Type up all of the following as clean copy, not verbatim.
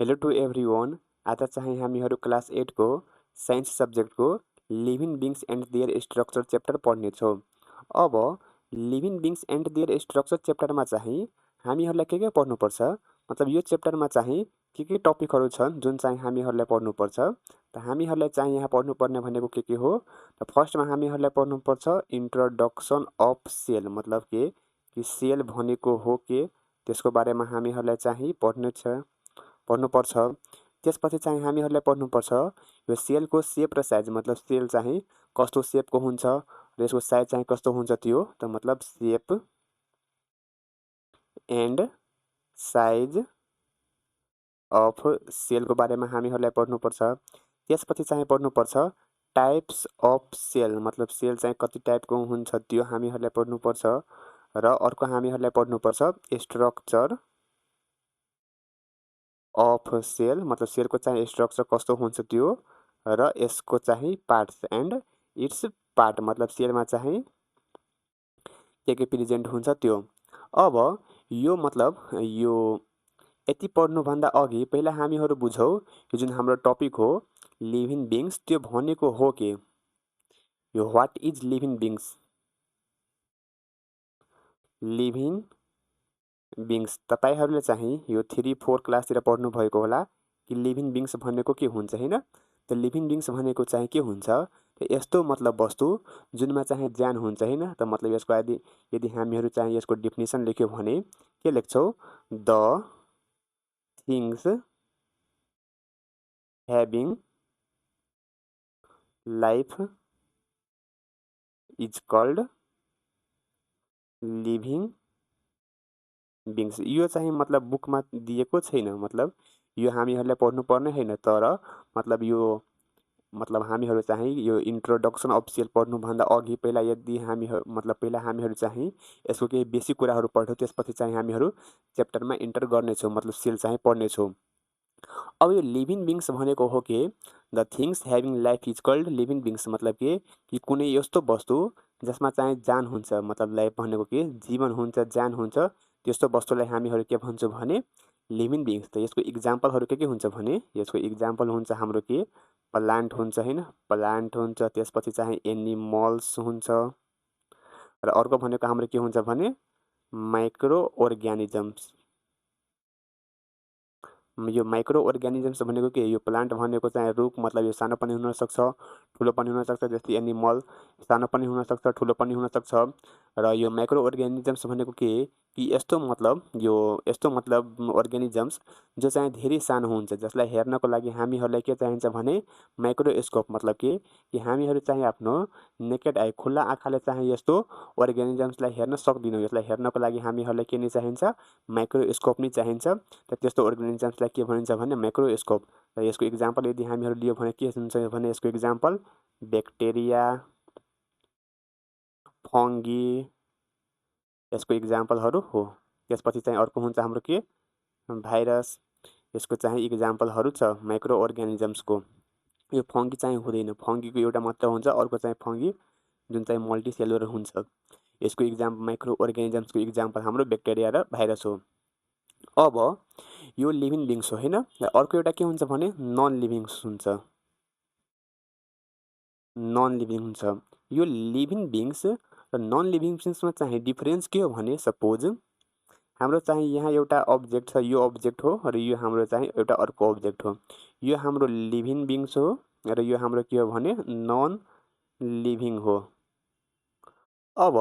Hello to everyone. आज चाहिँ हामीहरू क्लास 8 को साइन्स सब्जेक्टको living beings and their structure chapter पढ्नेछौँ। अब living beings and their structure च्याप्टरमा चाहिँ हामीहरूलाई के पढ्नुपर्छ, मतलब यो च्याप्टरमा चाहिँ के टपिकहरू छन् जुन चाहिँ हामीहरूलाई पढ्नुपर्छ। त हामीहरूलाई चाहिँ यहाँ पढ्नुपर्ने भनेको के हो त फर्स्टमा हामीहरूलाई पढ्नुपर्छ इन्ट्रोडक्सन अफ सेल, मतलब कि सेल भनेको हो के, त्यसको बारेमा हामीहरूलाई चाहिँ पढ्नुपर्छ। त्यसपछि चाहिँ हामीहरूलाई पढ्नुपर्छ यो सेलको सेप र साइज, मतलब सेल चाहिँ कस्तो सेपको हुन्छ र यसको साइज चाहिँ कस्तो हुन्छ त्यो त मतलब सेप एन्ड साइज अफ सेलको बारेमा हामीहरूलाई पढ्नुपर्छ। त्यसपछि चाहिँ पढ्नुपर्छ टाइप्स अफ सेल, मतलब सेल चाहिँ कति टाइपको हुन्छ त्यो हामीहरूलाई पढ्नुपर्छ। र अर्को हामीहरूलाई पढ्नुपर्छ स्ट्रक्चर अफ सेल, मतलब सेलको चाहिँ स्ट्रक्चर कस्तो हुन्छ त्यो, र यसको चाहिँ पार्ट्स एन्ड इट्स पार्ट, मतलब सेलमा चाहिँ के प्रेजेन्ट हुन्छ त्यो। अब यो मतलब यो यति पढ्नुभन्दा अघि पहिला हामीहरू बुझौँ यो जुन हाम्रो टपिक हो लिभिङ बिङ्स, त्यो भनेको हो के, यो what is living beings. Living beings तपाईहरूले चाहिँ यो 3-4 क्लासतिर पढ्नुभएको होला कि लिभिङ बिङ्स भनेको के हुन्छ हैन। त लिभिङ बिङ्स भनेको चाहिँ के हुन्छ, यस्तो मतलब वस्तु जुनमा चाहिँ ज्यान हुन्छ हैन। त मतलब यसको यदि हामीहरू चाहिँ यसको डेफिनेसन लेख्यौँ भने के लेख्छौँ, the things having life is called living beings. यो चाहिँ मतलब बुकमा दिएको छैन, मतलब यो हामीहरूलाई पढ्नुपर्ने होइन, तर मतलब यो मतलब हामीहरू चाहिँ यो इन्ट्रोडक्सन अफ सेल पढ्नुभन्दा अघि पहिला यदि पहिला हामीहरू चाहिँ यसको केही बेसिक कुराहरू पढ्छौँ, त्यसपछि चाहिँ हामीहरू च्याप्टरमा इन्टर गर्नेछौँ, मतलब सेल चाहिँ पढ्नेछौँ। अब यो लिभिङ बिङ्स भनेको हो के, the things having life is called living beings, मतलब कि कुनै यस्तो वस्तु जसमा चाहिँ जान हुन्छ, मतलब लाइफ भनेको के जीवन हुन्छ, ज्यान हुन्छ, त्यस्तो वस्तुलाई हामीहरू के भन्छौँ भने लिभिङ बिङ्स। त यसको इक्जाम्पलहरू के हुन्छ भने यसको इक्जाम्पल हुन्छ हाम्रो के प्लान्ट हुन्छ हैन, प्लान्ट हुन्छ, त्यसपछि चाहिँ एनिमल्स हुन्छ, र अर्को भनेको हाम्रो के हुन्छ भने माइक्रो अर्ग्यानिजम्स। यो माइक्रो अर्ग्यानिजम्स भनेको के, यो प्लान्ट भनेको चाहिँ रुख, मतलब यो सानो पनि हुनसक्छ ठुलो पनि हुनसक्छ, जस्तै एनिमल सानो पनि हुनसक्छ ठुलो पनि हुनसक्छ। र यो माइक्रो अर्ग्यानिजम्स भनेको के कि यस्तो मतलब अर्ग्यानिजम्स जो चाहिँ धेरै सानो हुन्छ, जसलाई हेर्नको लागि हामीहरूलाई के चाहिन्छ भने माइक्रोस्कोप, मतलब कि हामीहरू चाहिँ आफ्नो नेकेड आई खुल्ला आँखाले चाहिँ यस्तो अर्ग्यानिजम्सलाई हेर्न सक्दैनौँ। यसलाई हेर्नको लागि हामीहरूलाई के नै चाहिन्छ, माइक्रोस्कोप नै चाहिन्छ। त त्यस्तो अर्ग्यानिजम्सलाई के भनिन्छ भने माइक्रोस्कोप। र यसको इक्जाम्पल यदि हामीहरू लियो भने के हुन्छ भने यसको इक्जाम्पल ब्याक्टेरिया, फङ्गी, यसको इक्जाम्पलहरू हो। त्यसपछि चाहिँ अर्को हुन्छ हाम्रो के भाइरस, यसको चाहिँ इक्जाम्पलहरू छ माइक्रो अर्ग्यानिजम्सको। यो फङ्गी चाहिँ हुँदैन, फङ्गीको एउटा मात्र हुन्छ, अर्को चाहिँ फङ्गी जुन चाहिँ मल्टिसेलुलर हुन्छ। यसको माइक्रो अर्ग्यानिजम्सको इक्जाम्पल हाम्रो ब्याक्टेरिया र भाइरस हो। अब यो लिभिङ बिङ्स हो हैन। अर्को एउटा के हुन्छ भने नन लिभिङ्स हुन्छ, नन लिभिङ हुन्छ। यो लिभिङ बिङ्स र नन लिभिङ बिङ्समा चाहिँ डिफरेन्स के हो भने सपोज हाम्रो चाहिँ यहाँ एउटा अब्जेक्ट छ, यो अब्जेक्ट हो, र यो हाम्रो चाहिँ एउटा अर्को अब्जेक्ट हो। यो हाम्रो लिभिङ बिङ्स हो र यो हाम्रो के हो भने नन लिभिङ हो। अब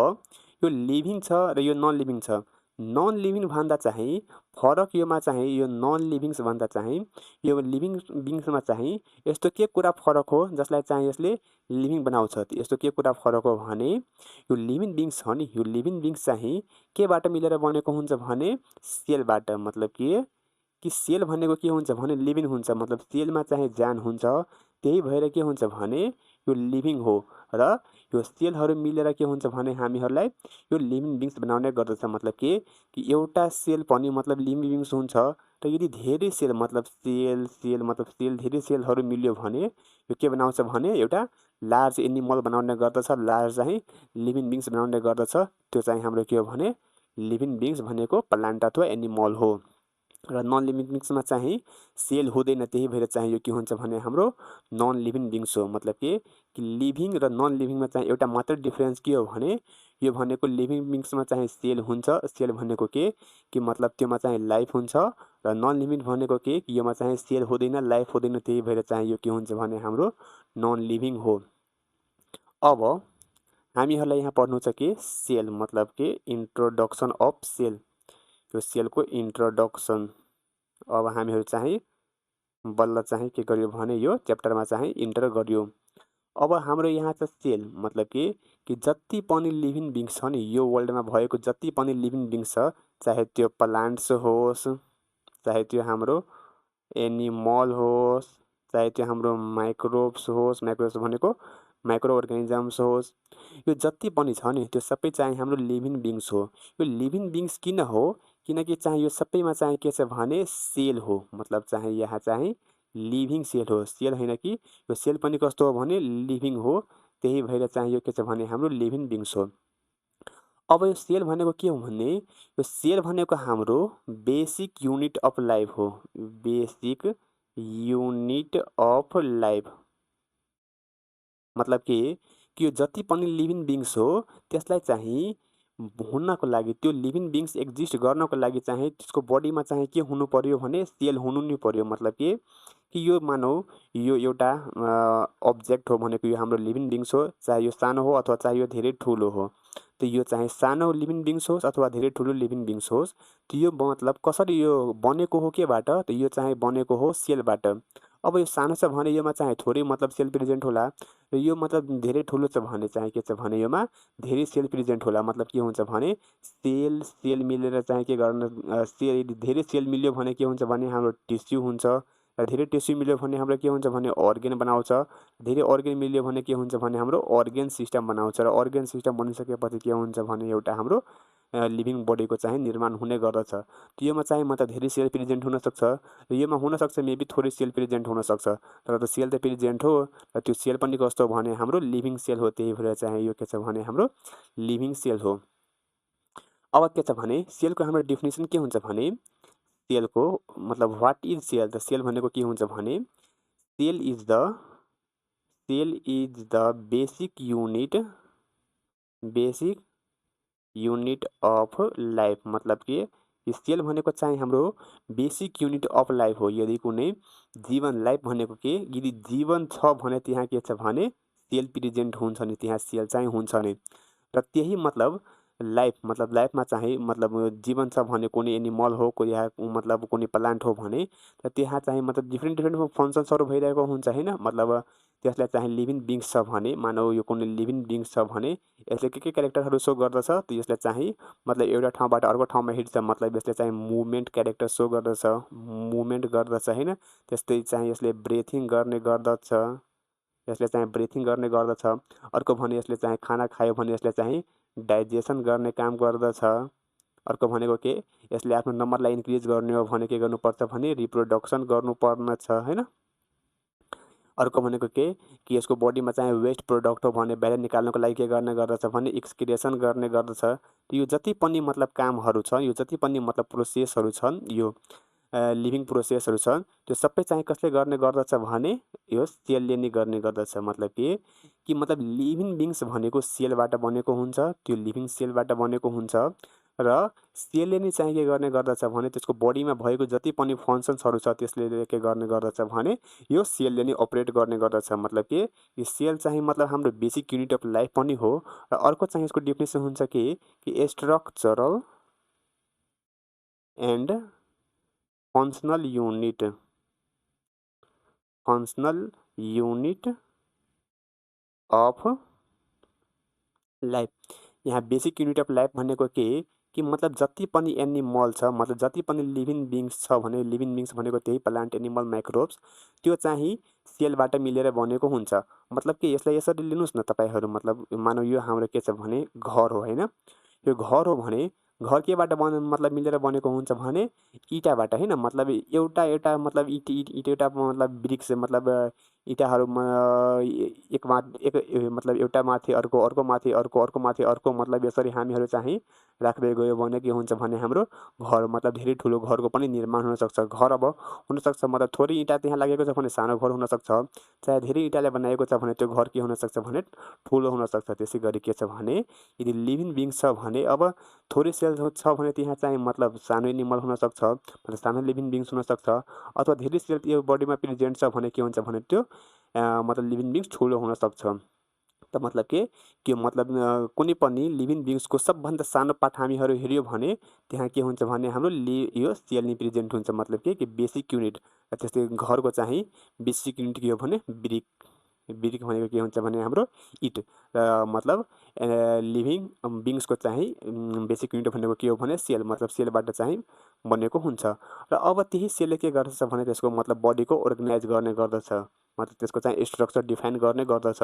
यो लिभिङ छ र यो नन लिभिङ छ। नन लिभिङ भन्दा चाहिँ फरक योमा चाहिँ यो नन लिभिङ्स भन्दा चाहिँ यो लिभिङ बिङ्समा चाहिँ यस्तो के कुरा फरक हो जसलाई चाहिँ यसले लिभिङ बनाउँछ। यस्तो के कुरा फरक हो भने यो लिभिङ बिङ्स हो नि, यो लिभिङ बिङ्स चाहिँ केबाट मिलेर बनेको हुन्छ भने सेलबाट। मतलब कि सेल भनेको के हुन्छ भने लिभिङ हुन्छ, मतलब सेलमा चाहिँ ज्यान हुन्छ, त्यही भएर के हुन्छ भने यो लिभिङ हो। र यो सेलहरू मिलेर के हुन्छ भने हामीहरूलाई यो लिभिङ बिङ्स बनाउने गर्दछ। मतलब कि एउटा सेल पनि मतलब लिभिङ बिङ्स हुन्छ। र यदि धेरै सेल मतलब सेल धेरै सेलहरू मिल्यो भने यो के बनाउँछ भने एउटा लार्ज एनिमल बनाउने गर्दछ, लार्ज चाहिँ लिभिङ बिङ्स बनाउने गर्दछ। त्यो चाहिँ हाम्रो के हो भने लिभिङ बिङ्स भनेको प्लान्ट अथवा एनिमल हो। र नन लिभिङ बिङ्समा चाहिँ सेल हुँदैन, त्यही भएर चाहिँ यो के हुन्छ भने हाम्रो नन लिभिङ बिङ्स हो। मतलब कि लिभिङ र नन लिभिङमा चाहिँ एउटा मात्र डिफ्रेन्स के हो भने यो भनेको लिभिङ बिङ्समा चाहिँ सेल हुन्छ, सेल भनेको के कि मतलब त्योमा चाहिँ लाइफ हुन्छ, र नन लिभिङ भनेको के कि योमा चाहिँ सेल हुँदैन, लाइफ हुँदैन, त्यही भएर चाहिँ यो के हुन्छ भने हाम्रो नन लिभिङ हो। अब हामीहरूलाई यहाँ पढ्नु छ कि सेल मतलब के इन्ट्रोडक्सन अफ सेल, यो सेलको इन्ट्रोडक्सन। अब हामीहरू चाहिँ बल्ल चाहिँ के गर्यो भने यो च्याप्टरमा चाहिँ इन्टर गर्यो। अब हाम्रो यहाँ छ सेल मतलब कि जति पनि लिभिङ बिङ्स छ नि, यो वर्ल्डमा भएको जति पनि लिभिङ बिङ्स छ, चाहे त्यो प्लान्ट्स होस्, चाहे त्यो हाम्रो एनिमल होस्, चाहे त्यो हाम्रो माइक्रोब्स होस्, माइक्रोब्स भनेको माइक्रो अर्गानिजम्स होस्, यो जति पनि छ नि त्यो सबै चाहिँ हाम्रो लिभिङ बिङ्स हो। यो लिभिङ बिङ्स किन हो? किनकि चाहिँ यो सबैमा चाहिँ के छ भने सेल हो। मतलब चाहिँ यहाँ चाहिँ लिभिङ सेल हो, सेल होइन कि यो सेल पनि कस्तो हो भने लिभिङ हो, त्यही भएर चाहिँ यो के छ भने हाम्रो लिभिङ बिङ्स हो। अब यो सेल भनेको के हो भने यो सेल भनेको हाम्रो बेसिक युनिट अफ लाइफ हो, बेसिक युनिट अफ लाइफ। मतलब कि यो जति पनि लिभिङ बिङ्स हो त्यसलाई चाहिँ हुनको लागि, त्यो लिभिङ बिङ्स एक्जिस्ट गर्नको लागि चाहिँ त्यसको बडीमा चाहिँ के हुनु पर्यो भने सेल हुनु नै पर्यो। मतलब कि यो मानौ यो एउटा अब्जेक्ट हो भनेको यो हाम्रो लिभिङ बिङ्स हो, चाहे यो सानो हो अथवा चाहे यो धेरै ठुलो हो। त यो चाहे सानो लिभिङ बिङ्स होस् अथवा धेरै ठुलो लिभिङ बिङ्स होस्, त यो मतलब कसरी यो बनेको हो केबाट? त यो चाहिँ बनेको हो सेलबाट। अब यो सानो छ भने योमा चाहिँ थोरै मतलब सेल प्रेजेन्ट होला, र यो मतलब धेरै ठुलो छ भने चाहिँ के छ भने योमा धेरै सेल प्रेजेन्ट होला। मतलब के हुन्छ भने सेल सेल मिलेर चाहिँ के गर्न सेल धेरै सेल मिल्यो भने के हुन्छ भने हाम्रो टिस्यु हुन्छ, र धेरै टिस्यु मिल्यो भने हाम्रो के हुन्छ भने अर्गेन बनाउँछ, धेरै अर्गेन मिल्यो भने के हुन्छ भने हाम्रो अर्गेन सिस्टम बनाउँछ, र अर्गेन सिस्टम बनिसकेपछि के हुन्छ भने एउटा हाम्रो लिभिङ बडीको चाहिँ निर्माण हुने गर्दछ। योमा चाहिँ मतलब धेरै सेल प्रेजेन्ट हुनसक्छ, र योमा हुनसक्छ मेबी थोरै सेल प्रेजेन्ट हुनसक्छ, तर त्यो सेल त प्रेजेन्ट हो, र त्यो सेल पनि कस्तो भने हाम्रो लिभिङ सेल हो, त्यही भएर चाहिँ यो के छ भने हाम्रो लिभिङ सेल हो। अब के छ भने सेलको हाम्रो डेफिनेसन के हुन्छ भने सेलको मतलब वाट इज सेल? त सेल भनेको के हुन्छ भने cell is the basic unit of life. मतलब कि सेल भनेको चाहिँ हाम्रो बेसिक युनिट अफ लाइफ हो। यदि कुनै जीवन लाइफ भनेको के यदि जीवन छ भने त्यहाँ के छ भने सेल प्रेजेन्ट हुन्छ नि, त्यहाँ सेल चाहिँ हुन्छ नि। र त्यही मतलब लाइफमा चाहिँ मतलब जीवन छ भने कुनै एनिमल हो, कोही मतलब कुनै प्लान्ट हो भने त त्यहाँ चाहिँ मतलब डिफ्रेन्ट फङ्सन्सहरू भइरहेको हुन्छ होइन। मतलब त्यसलाई चाहिँ लिभिङ बिङ्स छ भने, मानौ यो कुनै लिभिङ बिङ्स छ भने यसले के क्यारेक्टरहरू सो गर्दछ, त यसले चाहिँ मतलब एउटा ठाउँबाट अर्को ठाउँमा हिँड्छ, मतलब यसले चाहिँ मुभमेन्ट क्यारेक्टर सो गर्दछ, मुभमेन्ट गर्दछ होइन। त्यस्तै चाहिँ यसले ब्रेथिङ गर्ने गर्दछ, यसले चाहिँ ब्रेथिङ गर्ने गर्दछ। अर्को भने यसले चाहिँ खाना खायो भने यसले चाहिँ डाइजेसन गर्ने काम गर्दछ। अर्को भनेको के यसले आफ्नो नम्बरलाई इन्क्रिज गर्ने हो भने के गर्नुपर्छ भने रिप्रोडक्सन गर्नुपर्ने छ होइन। अर्को भनेको के कि यसको बडीमा चाहिँ वेस्ट प्रोडक्ट हो भने बाहिर निकाल्नको लागि के गर्ने गर्दछ भने एक्सक्रिएसन गर्ने गर्दछ। यो जति पनि मतलब कामहरू छ, यो जति पनि मतलब प्रोसेसहरू छन्, यो लिभिङ प्रोसेसहरू छन्, त्यो सबै चाहिँ कसले गर्ने गर्दछ भने यो सेलले नै गर्ने गर्दछ। मतलब कि मतलब लिभिङ बिङ्स भनेको सेलबाट बनेको हुन्छ, त्यो लिभिङ सेलबाट बनेको हुन्छ, र सेलले नै चाहिँ के गर्ने गर्दछ भने त्यसको बडीमा भएको जति पनि फङ्सन्सहरू छ त्यसले के गर्ने गर्दछ भने यो सेलले नै अपरेट गर्ने गर्दछ। मतलब कि यो सेल चाहिँ मतलब हाम्रो बेसिक युनिट अफ लाइफ पनि हो। र अर्को चाहिँ यसको डेफिनेसन हुन्छ कि structural and functional unit of life. यहाँ बेसिक युनिट अफ लाइफ भनेको के कि मतलब जति पनि एनिमल छ, मतलब जति पनि लिभिङ बिङ्स छ भने लिभिङ बिङ्स भनेको त्यही प्लान्ट एनिमल माइक्रोब्स, त्यो चाहिँ सेलबाट मिलेर बनेको हुन्छ। मतलब कि यसलाई यसरी लिनुहोस् न तपाईँहरू, मतलब मानौ यो हाम्रो के छ भने घर हो होइन। यो घर हो भने घर केबाट मतलब मिलेर बनेको हुन्छ भने इँटाबाट होइन। मतलब एउटा मतलब इँट एउटा मतलब ब्रिक्स मतलब इँटाहरूमा मतलब एउटा माथि अर्को, अर्को माथि अर्को, अर्को माथि अर्को, मतलब यसरी हामीहरू चाहिँ राख्दै गयो भने के हुन्छ भने हाम्रो घर मतलब धेरै ठुलो घरको पनि निर्माण हुनसक्छ। घर अब हुनसक्छ मतलब थोरै इँटा त्यहाँ लागेको छ भने सानो घर हुनसक्छ, चाहे धेरै इँटाले बनाएको छ भने त्यो घर के हुनसक्छ भने ठुलो हुनसक्छ। त्यसै गरी के छ भने यदि लिभिङ बिङ छ भने अब थोरै सेल छ भने त्यहाँ चाहिँ मतलब सानो एनिमल हुनसक्छ, मतलब सानो लिभिङ बिङ्स हुनसक्छ, अथवा धेरै सेल त्यो बडीमा प्रेजेन्ट छ भने के हुन्छ भने त्यो मतलब लिभिङ बिङ्स ठुलो हुनसक्छ। त मतलब के मतलब कुनै पनि लिभिङ बिङ्सको सबभन्दा सानो पार्ट हामीहरू हेऱ्यो भने त्यहाँ के हुन्छ भने हाम्रो यो सेल नि प्रेजेन्ट हुन्छ। मतलब कि बेसिक युनिट। त्यस्तै घरको चाहिँ बेसिक युनिट के हो भने ब्रिक। ब्रिक भनेको के हुन्छ भने हाम्रो इट। मतलब लिभिङ बिङ्सको चाहिँ बेसिक युनिट भनेको के हो भने सेल, मतलब सेलबाट चाहिँ बनेको हुन्छ। र अब त्यही सेलले के गर्दछ भने त्यसको मतलब बडीको अर्गनाइज गर्ने गर्दछ, मतलब त्यसको चाहिँ स्ट्रक्चर डिफाइन गर्ने गर्दछ।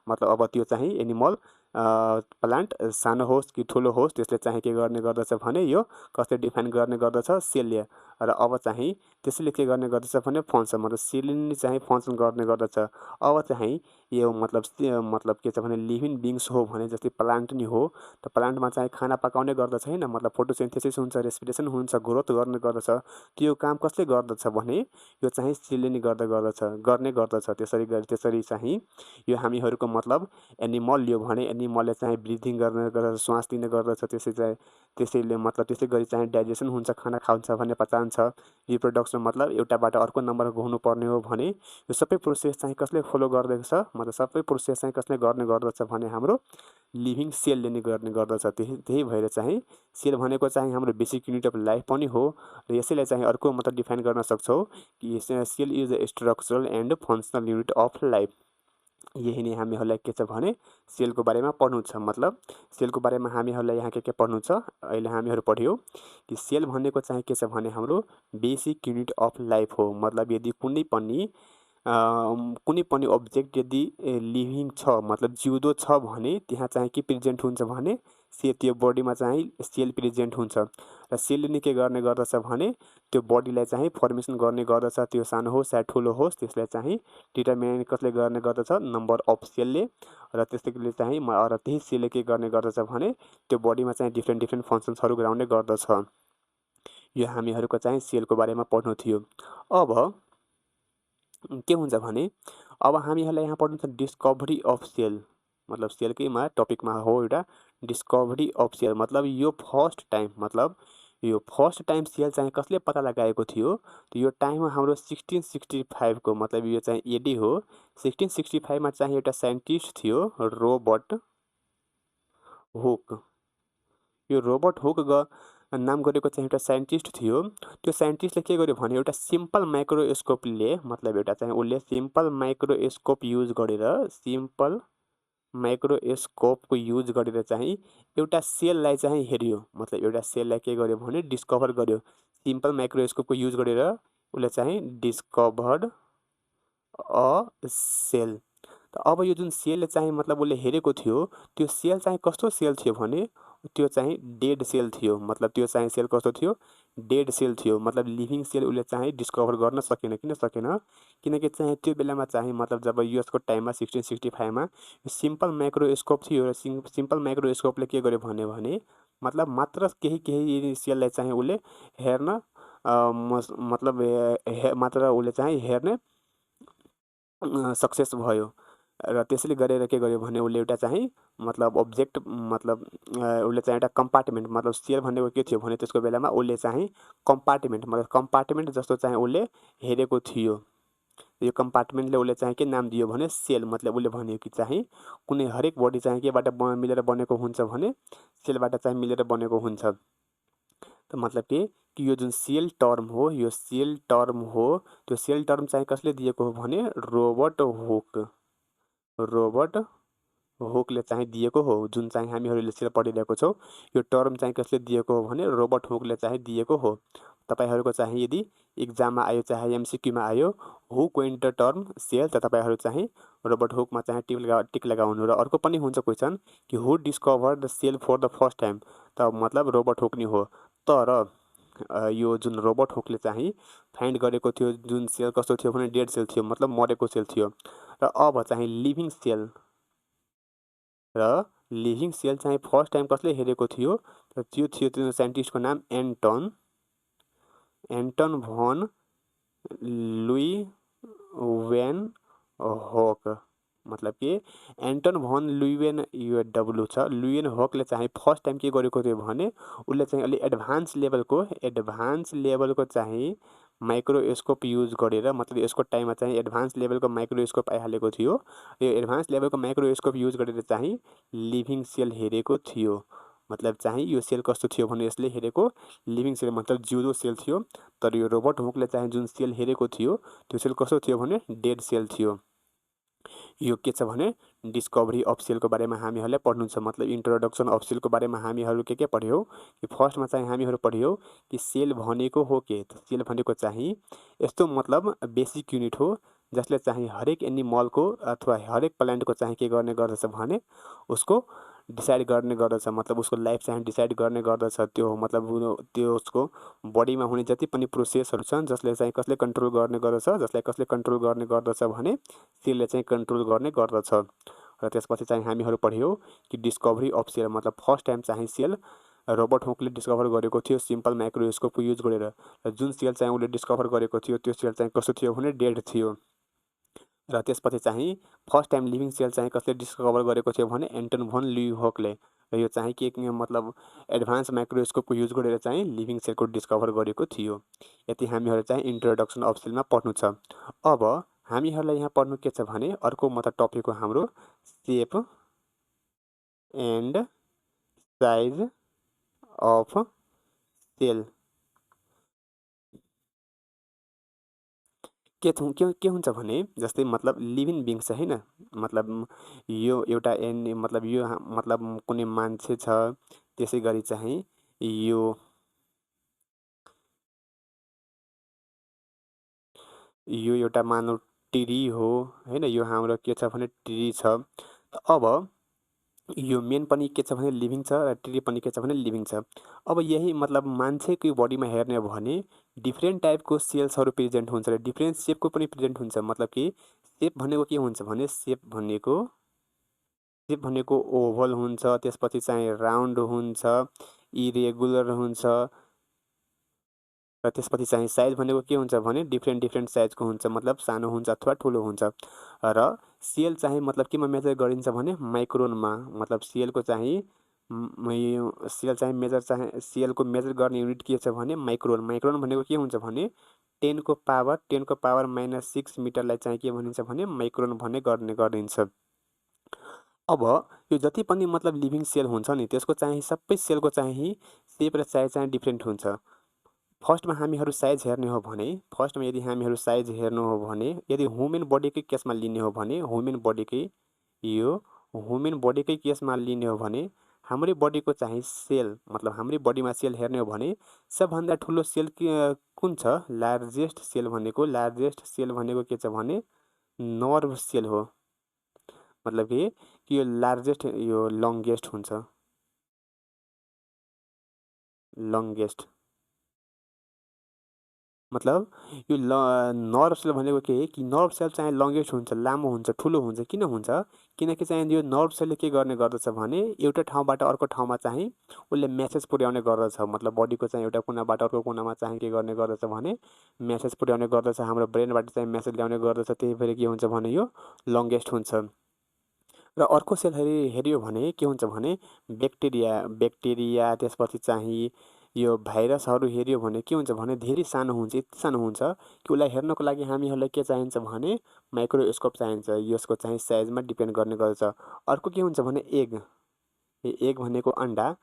मतलब अब त्यो चाहिँ एनिमल प्लान्ट सानो होस् कि ठुलो होस् त्यसले चाहिँ के गर्ने गर्दछ भने यो कसले डिफाइन गर्ने गर्दछ सेलले। र अब चाहिँ त्यसले के गर्ने गर्दछ भने फङ्सन, मतलब सेलले नै चाहिँ फङ्सन गर्ने गर्दछ। अब चाहिँ यो मतलब के छ भने लिभिङ बिङ्स हो भने जस्तै प्लान्ट नि हो, त प्लान्टमा चाहिँ खाना पकाउने गर्दछ होइन, मतलब फोटोसिन्थेसिस हुन्छ, रेस्पिरेसन हुन्छ, ग्रोथ गर्ने गर्दछ। त्यो काम कसले गर्दछ भने यो चाहिँ सेलले नै गर्ने गर्दछ। त्यसरी चाहिँ यो हामीहरूको मतलब एनिमल यो भने एनिमलले चाहिँ ब्रिदिङ गर्ने गर्दछ, श्वास लिने गर्दछ। त्यसैले मतलब त्यसै गरी चाहिँ डाइजेसन हुन्छ, खाना खान्छ भने पचान्छ। रिप्रोडक्सन मतलब एउटाबाट अर्को नम्बरको हुनुपर्ने हो भने यो सबै प्रोसेस चाहिँ कसले फलो गर्दैछ, मतलब सबै प्रोसेस चाहिँ कसले गर्ने गर्दछ भने हाम्रो लिभिङ सेलले नै गर्ने गर्दछ। त्यही भएर चाहिँ सेल भनेको चाहिँ हाम्रो बेसिक युनिट अफ लाइफ पनि हो। र यसैलाई चाहिँ अर्को मतलब डिफाइन गर्न सक्छौँ कि cell is a structural and functional unit of life. यही नै हामीहरूलाई के छ भने सेलको बारेमा पढ्नु छ। मतलब सेलको बारेमा हामीहरूलाई यहाँ के पढ्नु छ, अहिले हामीहरू पढ्यौँ कि सेल भनेको चाहिँ के छ भने हाम्रो बेसिक युनिट अफ लाइफ हो। मतलब यदि कुनै पनि अब्जेक्ट यदि लिभिङ छ मतलब जिउँदो छ भने त्यहाँ चाहिँ के प्रेजेन्ट हुन्छ भने त्यो बडीमा चाहिँ सेल प्रेजेन्ट हुन्छ। र सेलले नि के गर्ने गर्दछ भने त्यो बडीलाई चाहिँ फर्मेसन गर्ने गर्दछ। त्यो सानो होस् या ठुलो होस् त्यसलाई चाहिँ डिटर्मिन कसले गर्ने गर्दछ, नम्बर अफ सेलले। र त्यसैले चाहिँ र त्यही सेलले के गर्ने गर्दछ भने त्यो बडीमा चाहिँ डिफ्रेन्ट फङ्सन्सहरू गराउने गर्दछ। यो हामीहरूको चाहिँ सेलको बारेमा पढ्नु थियो। अब के हुन्छ भने अब हामीहरूलाई यहाँ पढ्नु छ डिस्कभरी अफ सेल। मतलब सेलकैमा टपिकमा हो एउटा डिस्कभरी अफ सेल। मतलब यो फर्स्ट टाइम सेल चाहिँ कसले पत्ता लगाएको थियो, तो यो टाइममा हाम्रो 1665 को मतलब यो चाहिँ एडी हो। 1665 मा चाहिँ एउटा साइन्टिस्ट थियो रोबर्ट हुक। यो रोबर्ट हुक नाम गरेको चाहिँ एउटा साइन्टिस्ट थियो। त्यो साइन्टिस्टले के गर्यो भने एउटा सिम्पल माइक्रोस्कोपले मतलब एउटा चाहिँ उसले सिम्पल माइक्रोस्कोप युज गरेर चाहिँ एउटा सेललाई चाहिँ हेऱ्यो। मतलब एउटा सेललाई के गर्यो भने डिस्कभर गर्यो। सिम्पल माइक्रोस्कोपको युज गरेर उसले चाहिँ डिस्कभर्ड अ सेल। त अब यो जुन सेल चाहिँ मतलब उसले हेरेको थियो त्यो सेल चाहिँ कस्तो सेल थियो भने त्यो चाहिँ डेड सेल थियो। मतलब त्यो चाहिँ सेल कस्तो थियो, डेड सेल थियो। मतलब लिभिङ सेल उसले चाहिँ डिस्कभर गर्न सकेन। किन सकेन, किनकि चाहिँ त्यो बेलामा चाहिँ मतलब जब युएसको टाइममा 1665 मा सिम्पल माइक्रोस्कोप थियो। र सिम्पल माइक्रोस्कोपले के गर्यो भने मतलब मात्र केही सेललाई चाहिँ उसले हेर्न मात्र उसले चाहिँ हेर्ने सक्सेस भयो। र त्यसले गरेर के गर्यो भने उसले एउटा चाहिँ मतलब अब्जेक्ट मतलब उसले चाहिँ एउटा कम्पार्टमेन्ट मतलब सेल भनेको के थियो भने त्यसको बेलामा उसले चाहिँ कम्पार्टमेन्ट जस्तो चाहिँ उसले हेरेको थियो। यो कम्पार्टमेन्टले उसले चाहिँ के नाम दियो भने सेल। मतलब उसले भन्यो कि चाहिँ कुनै हरेक बडी चाहिँ केबाट मिलेर बनेको हुन्छ भने सेलबाट चाहिँ मिलेर बनेको हुन्छ। त मतलब कि यो जुन सेल टर्म हो यो सेल टर्म हो, त्यो सेल टर्म चाहिँ कसले दिएको हो भने रोबर्ट हुकले चाहिँ दिएको हो। जुन चाहिँ हामीहरूले सेल पढिरहेको छौँ यो टर्म चाहिँ कसले दिएको हो भने रोबर्ट हुकले चाहिँ दिएको हो। तपाईहरूको चाहिँ यदि इक्जाममा आयो चाहे एमसिक्यूमा आयो हु कोइन्ड द टर्म सेल, त तपाईहरू चाहिँ रोबर्ट हुकमा चाहिँ टिक लगाउनु। र अर्को पनि हुन्छ क्वेसन कि who discovered the cell for the first time, त मतलब रोबर्ट हुक नै हो। तर यो जुन रोबर्ट हुकले चाहिँ फाइन्ड गरेको थियो जुन सेल कस्तो थियो भने डेड सेल थियो, मतलब मरेको सेल थियो। र अब चाहिँ लिभिङ सेल चाहिँ फर्स्ट टाइम कसले हेरेको थियो, र त्यो थियो त्यो साइन्टिस्टको नाम एन्टन भन लुइवेनहोक। मतलब कि एन्टन भन लुइवेन छ, लुइवेनहोकले चाहिँ फर्स्ट टाइम के गरेको थियो भने उसले चाहिँ अलि एडभान्स लेभलको चाहिँ माइक्रोस्कोप युज गरेर, मतलब यसको टाइममा चाहिँ एडभान्स लेभलको माइक्रोस्कोप आइहालेको थियो। यो एडभान्स लेभलको माइक्रोस्कोप युज गरेर चाहिँ लिभिङ सेल हेरेको थियो। मतलब चाहिँ यो सेल कस्तो थियो भने यसले हेरेको लिभिङ सेल मतलब जिउँदो सेल थियो। तर यो रोबर्ट हुकले चाहिँ जुन सेल हेरेको थियो त्यो सेल कस्तो थियो भने डेड सेल थियो। यो के छ भने डिस्कभरी अफ सेलको बारेमा हामीहरूले पढ्नु छ। मतलब इन्ट्रोडक्सन अफ सेलको बारेमा हामीहरू के पढ्यौँ कि फर्स्टमा चाहिँ हामीहरू पढ्यौँ कि सेल भनेको हो के। सेल भनेको चाहिँ यस्तो मतलब बेसिक युनिट हो जसले चाहिँ हरेक एनिमलको अथवा हरेक प्लान्टको चाहिँ के गर्ने गर्दछ भने उसको डिसाइड गर्ने गर्दछ। मतलब उसको लाइफ चाहिँ डिसाइड गर्ने गर्दछ। त्यो मतलब त्यो उसको बडीमा हुने जति पनि प्रोसेसहरू छन् जसले चाहिँ कसले कन्ट्रोल गर्ने गर्दछ, जसलाई कसले कन्ट्रोल गर्ने गर्दछ भने सेलले चाहिँ कन्ट्रोल गर्ने गर्दछ। र त्यसपछि चाहिँ हामीहरू पढ्यौँ कि डिस्कभरी अफ सेल मतलब फर्स्ट टाइम चाहिँ सेल रोबर्ट हुकले डिस्कभर गरेको थियो सिम्पल माइक्रोस्कोप युज गरेर। र जुन सेल चाहिँ उसले डिस्कभर गरेको थियो त्यो सेल चाहिँ कस्तो थियो भने डेड थियो। र त्यसपछि चाहिँ फर्स्ट टाइम लिभिङ सेल चाहिँ कसले डिस्कभर गरेको थियो भने एन्टन भन लुइहोकले। र यो चाहिँ के मतलब एडभान्स माइक्रोस्कोपको युज गरेर चाहिँ लिभिङ सेलको डिस्कभर गरेको थियो। यति हामीहरू चाहिँ इन्ट्रोडक्सन अफ सेलमा पढ्नु छ। अब हामीहरूलाई यहाँ पढ्नु के छ भने अर्को मतलब टपिक हो हाम्रो सेप एन्ड साइज अफ सेल। के हुन्छ भने जस्तै मतलब लिभिङ बिङ छ हैन, मतलब यो एउटा मतलब यो मतलब कुनै मान्छे छ, त्यसै गरी चाहिँ यो एउटा मानव ट्री हो हैन। यो हाम्रो के छ भने ट्री छ। अब यो मेन पनि के छ भने लिभिङ छ र ट्री पनि के छ भने लिभिङ छ। अब यही मतलब मान्छेको बडीमा हेर्ने हो भने डिफ्रेन्ट टाइपको सेल्सहरू प्रेजेन्ट हुन्छ र डिफ्रेन्ट सेपको पनि प्रेजेन्ट हुन्छ। मतलब कि सेप भनेको के हुन्छ भने सेप भनेको ओभल हुन्छ, त्यसपछि चाहिँ राउन्ड हुन्छ, इरेगुलर हुन्छ, र त्यसपछि चाहिँ साइज भनेको के हुन्छ भने डिफ्रेन्ट साइजको हुन्छ। मतलब सानो हुन्छ अथवा ठुलो हुन्छ। र सेल चाहिँ मतलब केमा मेजर गरिन्छ भने माइक्रोनमा। मतलब सेलको चाहिँ सेलको मेजर गर्ने युनिट के छ भने माइक्रोन। माइक्रोन भनेको के हुन्छ भने 10 को पावर -6 मिटरलाई चाहिँ के भनिन्छ भने माइक्रोन भन्ने गरिन्छ। अब यो जति पनि मतलब लिभिङ सेल हुन्छ नि त्यसको चाहिँ सबै सेलको चाहिँ सेप र साइज चाहिँ डिफ्रेन्ट हुन्छ। फर्स्टमा हामीहरू साइज हेर्ने हो भने यदि हामीहरू साइज हेर्नु हो भने यदि ह्युमन बडीकै केसमा लिने हो भने ह्युमन बडीकै केसमा लिने हो भने हाम्रै बडीको चाहिँ सेल मतलब हाम्रै बडीमा सेल हेर्ने हो भने सबभन्दा ठुलो सेल कुन छ? लार्जेस्ट सेल भनेको के छ भने नर्भ सेल हो। मतलब कि यो लार्जेस्ट यो लङ्गेस्ट हुन्छ, लङ्गेस्ट। मतलब यो नर्भ सेल भनेको के कि नर्भ सेल चाहिँ लङ्गेस्ट हुन्छ, लामो हुन्छ, ठुलो हुन्छ। किन हुन्छ? किनकि चाहिँ यो नर्भ सेलले के गर्ने गर्दछ भने एउटा ठाउँबाट अर्को ठाउँमा चाहिँ उसले मेसेज पुर्याउने गर्दछ। मतलब बडीको चाहिँ एउटा कुनाबाट अर्को कुनामा चाहिँ के गर्ने गर्दछ भने मेसेज पुर्याउने गर्दछ। हाम्रो ब्रेनबाट चाहिँ मेसेज ल्याउने गर्दछ। त्यही भएर के हुन्छ भने यो लङ्गेस्ट हुन्छ। र अर्को सेल हेऱ्यो भने के हुन्छ भने ब्याक्टेरिया त्यसपछि चाहिँ यो भाइरसहरू हेऱ्यो भने के हुन्छ भने धेरै सानो हुन्छ, यति सानो हुन्छ कि उसलाई हेर्नको लागि हामीहरूलाई के चाहिन्छ भने माइक्रोस्कोप चाहिन्छ। यसको चाहिँ साइजमा डिपेन्ड गर्ने गर्छ। अर्को के हुन्छ भने एग भनेको अन्डा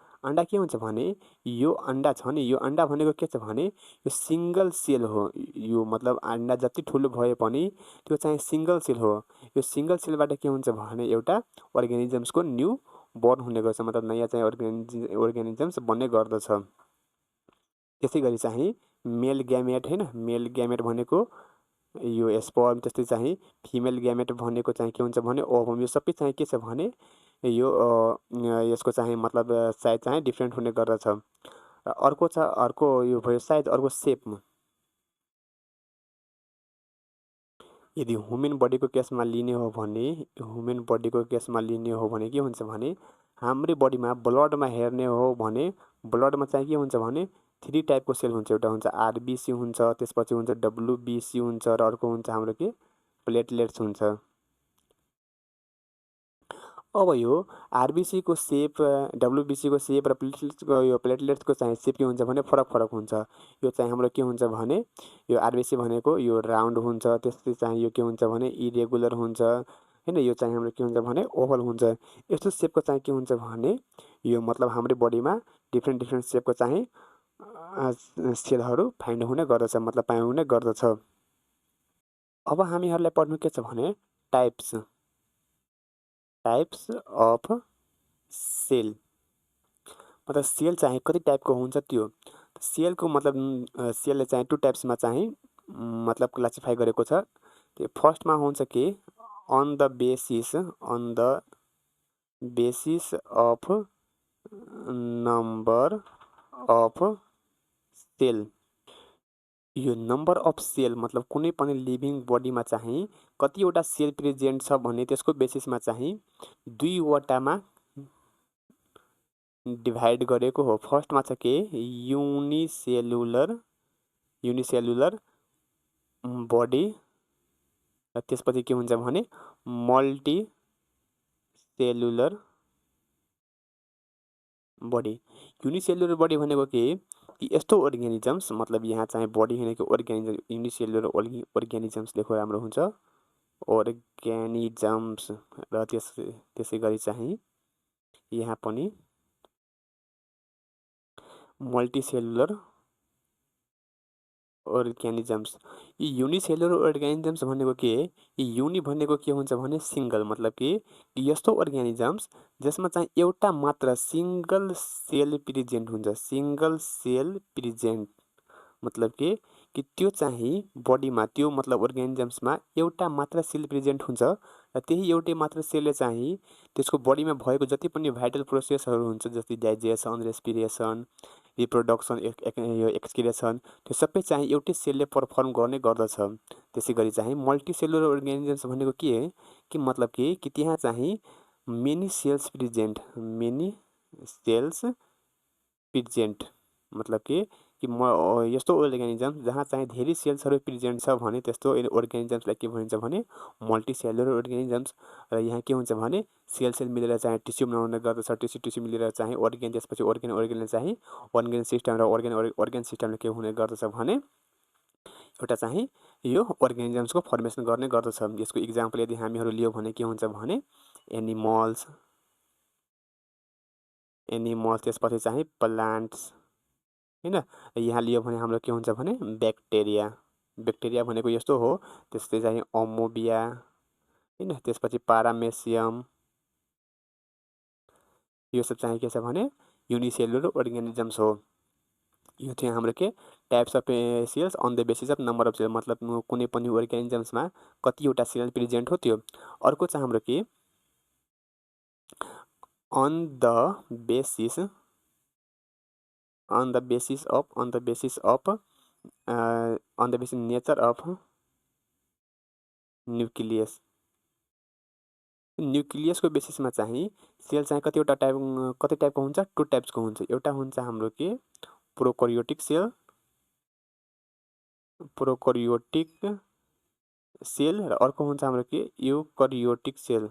के हुन्छ भने यो अन्डा छ नि, यो अन्डा भनेको के छ भने यो सिङ्गल सेल हो। यो मतलब अन्डा जति ठुलो भए पनि त्यो चाहिँ सिङ्गल सेल हो। यो सिङ्गल सेलबाट के हुन्छ भने एउटा अर्गानिजम्सको न्यू बर्न हुने गर्छ। मतलब नयाँ चाहिँ अर्गानिजम्स बन्ने गर्दछ। त्यसै गरी चाहिँ मेल ग्यामेट हैन, मेल ग्यामेट भनेको यो स्पर्म, त्यस्तै चाहिँ फिमेल ग्यामेट भनेको चाहिँ के हुन्छ भने ओभम। यो सबै चाहिँ के छ भने यो यसको चाहिँ मतलब साइज चाहिँ डिफ्रेन्ट हुने गर्दछ। र अर्को छ अर्को यो भयो सायद अर्को सेपमा। यदि ह्युमन बडीको केसमा लिने हो भने के हुन्छ भने हाम्रै बडीमा ब्लडमा हेर्ने हो भने ब्लडमा चाहिँ के हुन्छ भने 3 टाइपको सेल हुन्छ। एउटा हुन्छ आरबिसी हुन्छ, त्यसपछि हुन्छ डब्लुबिसी हुन्छ र अर्को हुन्छ हाम्रो के प्लेटलेट्स हुन्छ। अब यो आरबिसीको सेप, डब्लुबिसीको सेप र प्लेटलेट्सको चाहिँ सेप के हुन्छ भने फरक हुन्छ। यो चाहिँ हाम्रो के हुन्छ भने यो आरबिसी भनेको यो राउन्ड हुन्छ, त्यसपछि चाहिँ यो के हुन्छ भने इरेगुलर हुन्छ हैन। यो चाहिँ हाम्रो के हुन्छ भने ओभल हुन्छ। यस्तो सेपको चाहिँ के हुन्छ भने यो मतलब हाम्रो बडीमा डिफ्रेन्ट सेपको चाहिँ सेलहरू फाइन्ड हुने गर्दछ, मतलब पाउने गर्दछ। अब हामीहरूलाई पढ्नु के छ भने टाइप्स अफ सेल, मतलब सेल चाहिँ कति टाइपको हुन्छ त्यो। सेलको मतलब सेलले चाहिँ 2 टाइप्समा चाहिँ मतलब क्लासिफाई गरेको छ। त्यो फर्स्टमा हुन्छ कि on the basis of number of cell. यो नम्बर अफ सेल मतलब कुनै पनि लिभिङ बडीमा चाहिँ कतिवटा सेल प्रेजेन्ट छ भने त्यसको बेसिसमा चाहिँ 2 वटामा डिभाइड गरेको हो। फर्स्टमा छ के युनिसेलुलर बडी, र त्यसपछि के हुन्छ भने multicellular body. Unicellular body भनेको के कि यस्तो अर्गानिजम्स, मतलब यहाँ चाहिँ बडी भनेको अर्गानिजम, युनिसेलुलर अर्गानिजम्स लेखो राम्रो हुन्छ, अर्गानिजम्स। र त्यसै गरी चाहिँ यहाँ पनि मल्टिसेलुलर अर्गानिजम्स। यी युनिसेलुलर अर्गानिजम्स भनेको के, यी युनि भनेको के हुन्छ भने सिंगल, मतलब कि यस्तो अर्गानिजम्स जसमा चाहिँ एउटा मात्र सिंगल सेल प्रेजेन्ट हुन्छ। सिंगल सेल प्रेजेन्ट मतलब के कि त्यो चाहिँ बडीमा त्यो मतलब अर्गानिजम्समा एउटा मात्र सेल प्रेजेन्ट हुन्छ र त्यही एउटै मात्र सेलले चाहिँ त्यसको बडीमा भएको जति पनि भाइटल प्रोसेसहरू हुन्छ, जस्तै डाइजेसन, रेस्पिरेसन, रिप्रोडक्सन, एक्सक्रिएसन, त्यो सबै चाहिँ एउटै सेलले परफर्म गर्ने गर्दछ। त्यसै गरी चाहिँ मल्टिसेलुलर अर्गानिजम्स भनेको के कि मतलब कि त्यहाँ चाहिँ मेनी सेल्स प्रेजेन्ट मतलब कि यस्तो अर्गानिजम जहाँ चाहिँ धेरै सेल्सहरू प्रेजेन्ट छ भने त्यस्तो अर्गानिजम्सलाई के भनिन्छ भने मल्टिसेलुलर अर्गानिजम्स। र यहाँ के हुन्छ भने सेल मिलेर चाहिँ टिस्यु बनाउने गर्दछ, टिस्यु मिलेर चाहिँ अर्गेन, त्यसपछि अर्गेनले चाहिँ अर्गेन सिस्टम र अर्गेन सिस्टमले के हुने गर्दछ भने एउटा चाहिँ यो अर्गानिजम्सको फर्मेसन गर्ने गर्दछ। यसको इक्जाम्पल यदि हामीहरू लियो भने के हुन्छ भने एनिमल्स, त्यसपछि चाहिँ प्लान्ट्स हैन। यहाँ लियो भने हाम्रो के हुन्छ भने ब्याक्टेरिया भनेको यस्तो हो। त्यस्तै चाहिँ अमोबिया हैन, त्यसपछि पारामेसियम, यो सब चाहिँ के छ भने युनिसेलुलर अर्गानिजम्स हो। यो चाहिँ हाम्रो के types of cells on the basis of number of cell, मतलब कुनै पनि अर्गानिजम्समा कतिवटा सेल प्रेजेन्ट हो त्यो। अर्को चाहिँ हाम्रो के on the basis nature of nucleus. न्युक्लियसको बेसिसमा चाहिँ सेल चाहिँ कति टाइपको हुन्छ, 2 टाइप्सको हुन्छ। एउटा हुन्छ हाम्रो के प्रोकैरियोटिक सेल र अर्को हुन्छ हाम्रो के यूकैरियोटिक सेल।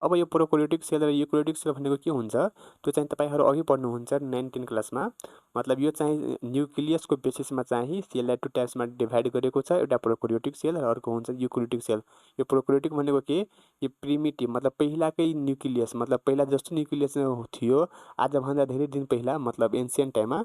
अब यो प्रोकैरियोटिक सेल र यूकैरियोटिक सेल भनेको के हुन्छ त्यो चाहिँ तपाईहरु अघि पढ्नुहुन्छ 9-10 क्लासमा। मतलब यो चाहिँ न्युक्लियसको बेसिसमा चाहिँ सेललाई 2 टाइप्समा डिभाइड गरेको छ। एउटा प्रोकैरियोटिक सेल र अर्को हुन्छ यूकैरियोटिक सेल। यो प्रोकैरियोटिक भनेको के यो प्रिमिटिभ मतलब पहिलाकै न्युक्लियस, मतलब पहिला जस्तो न्युक्लियस थियो आजभन्दा धेरै दिन पहिला, मतलब एन्सियन्ट टाइममा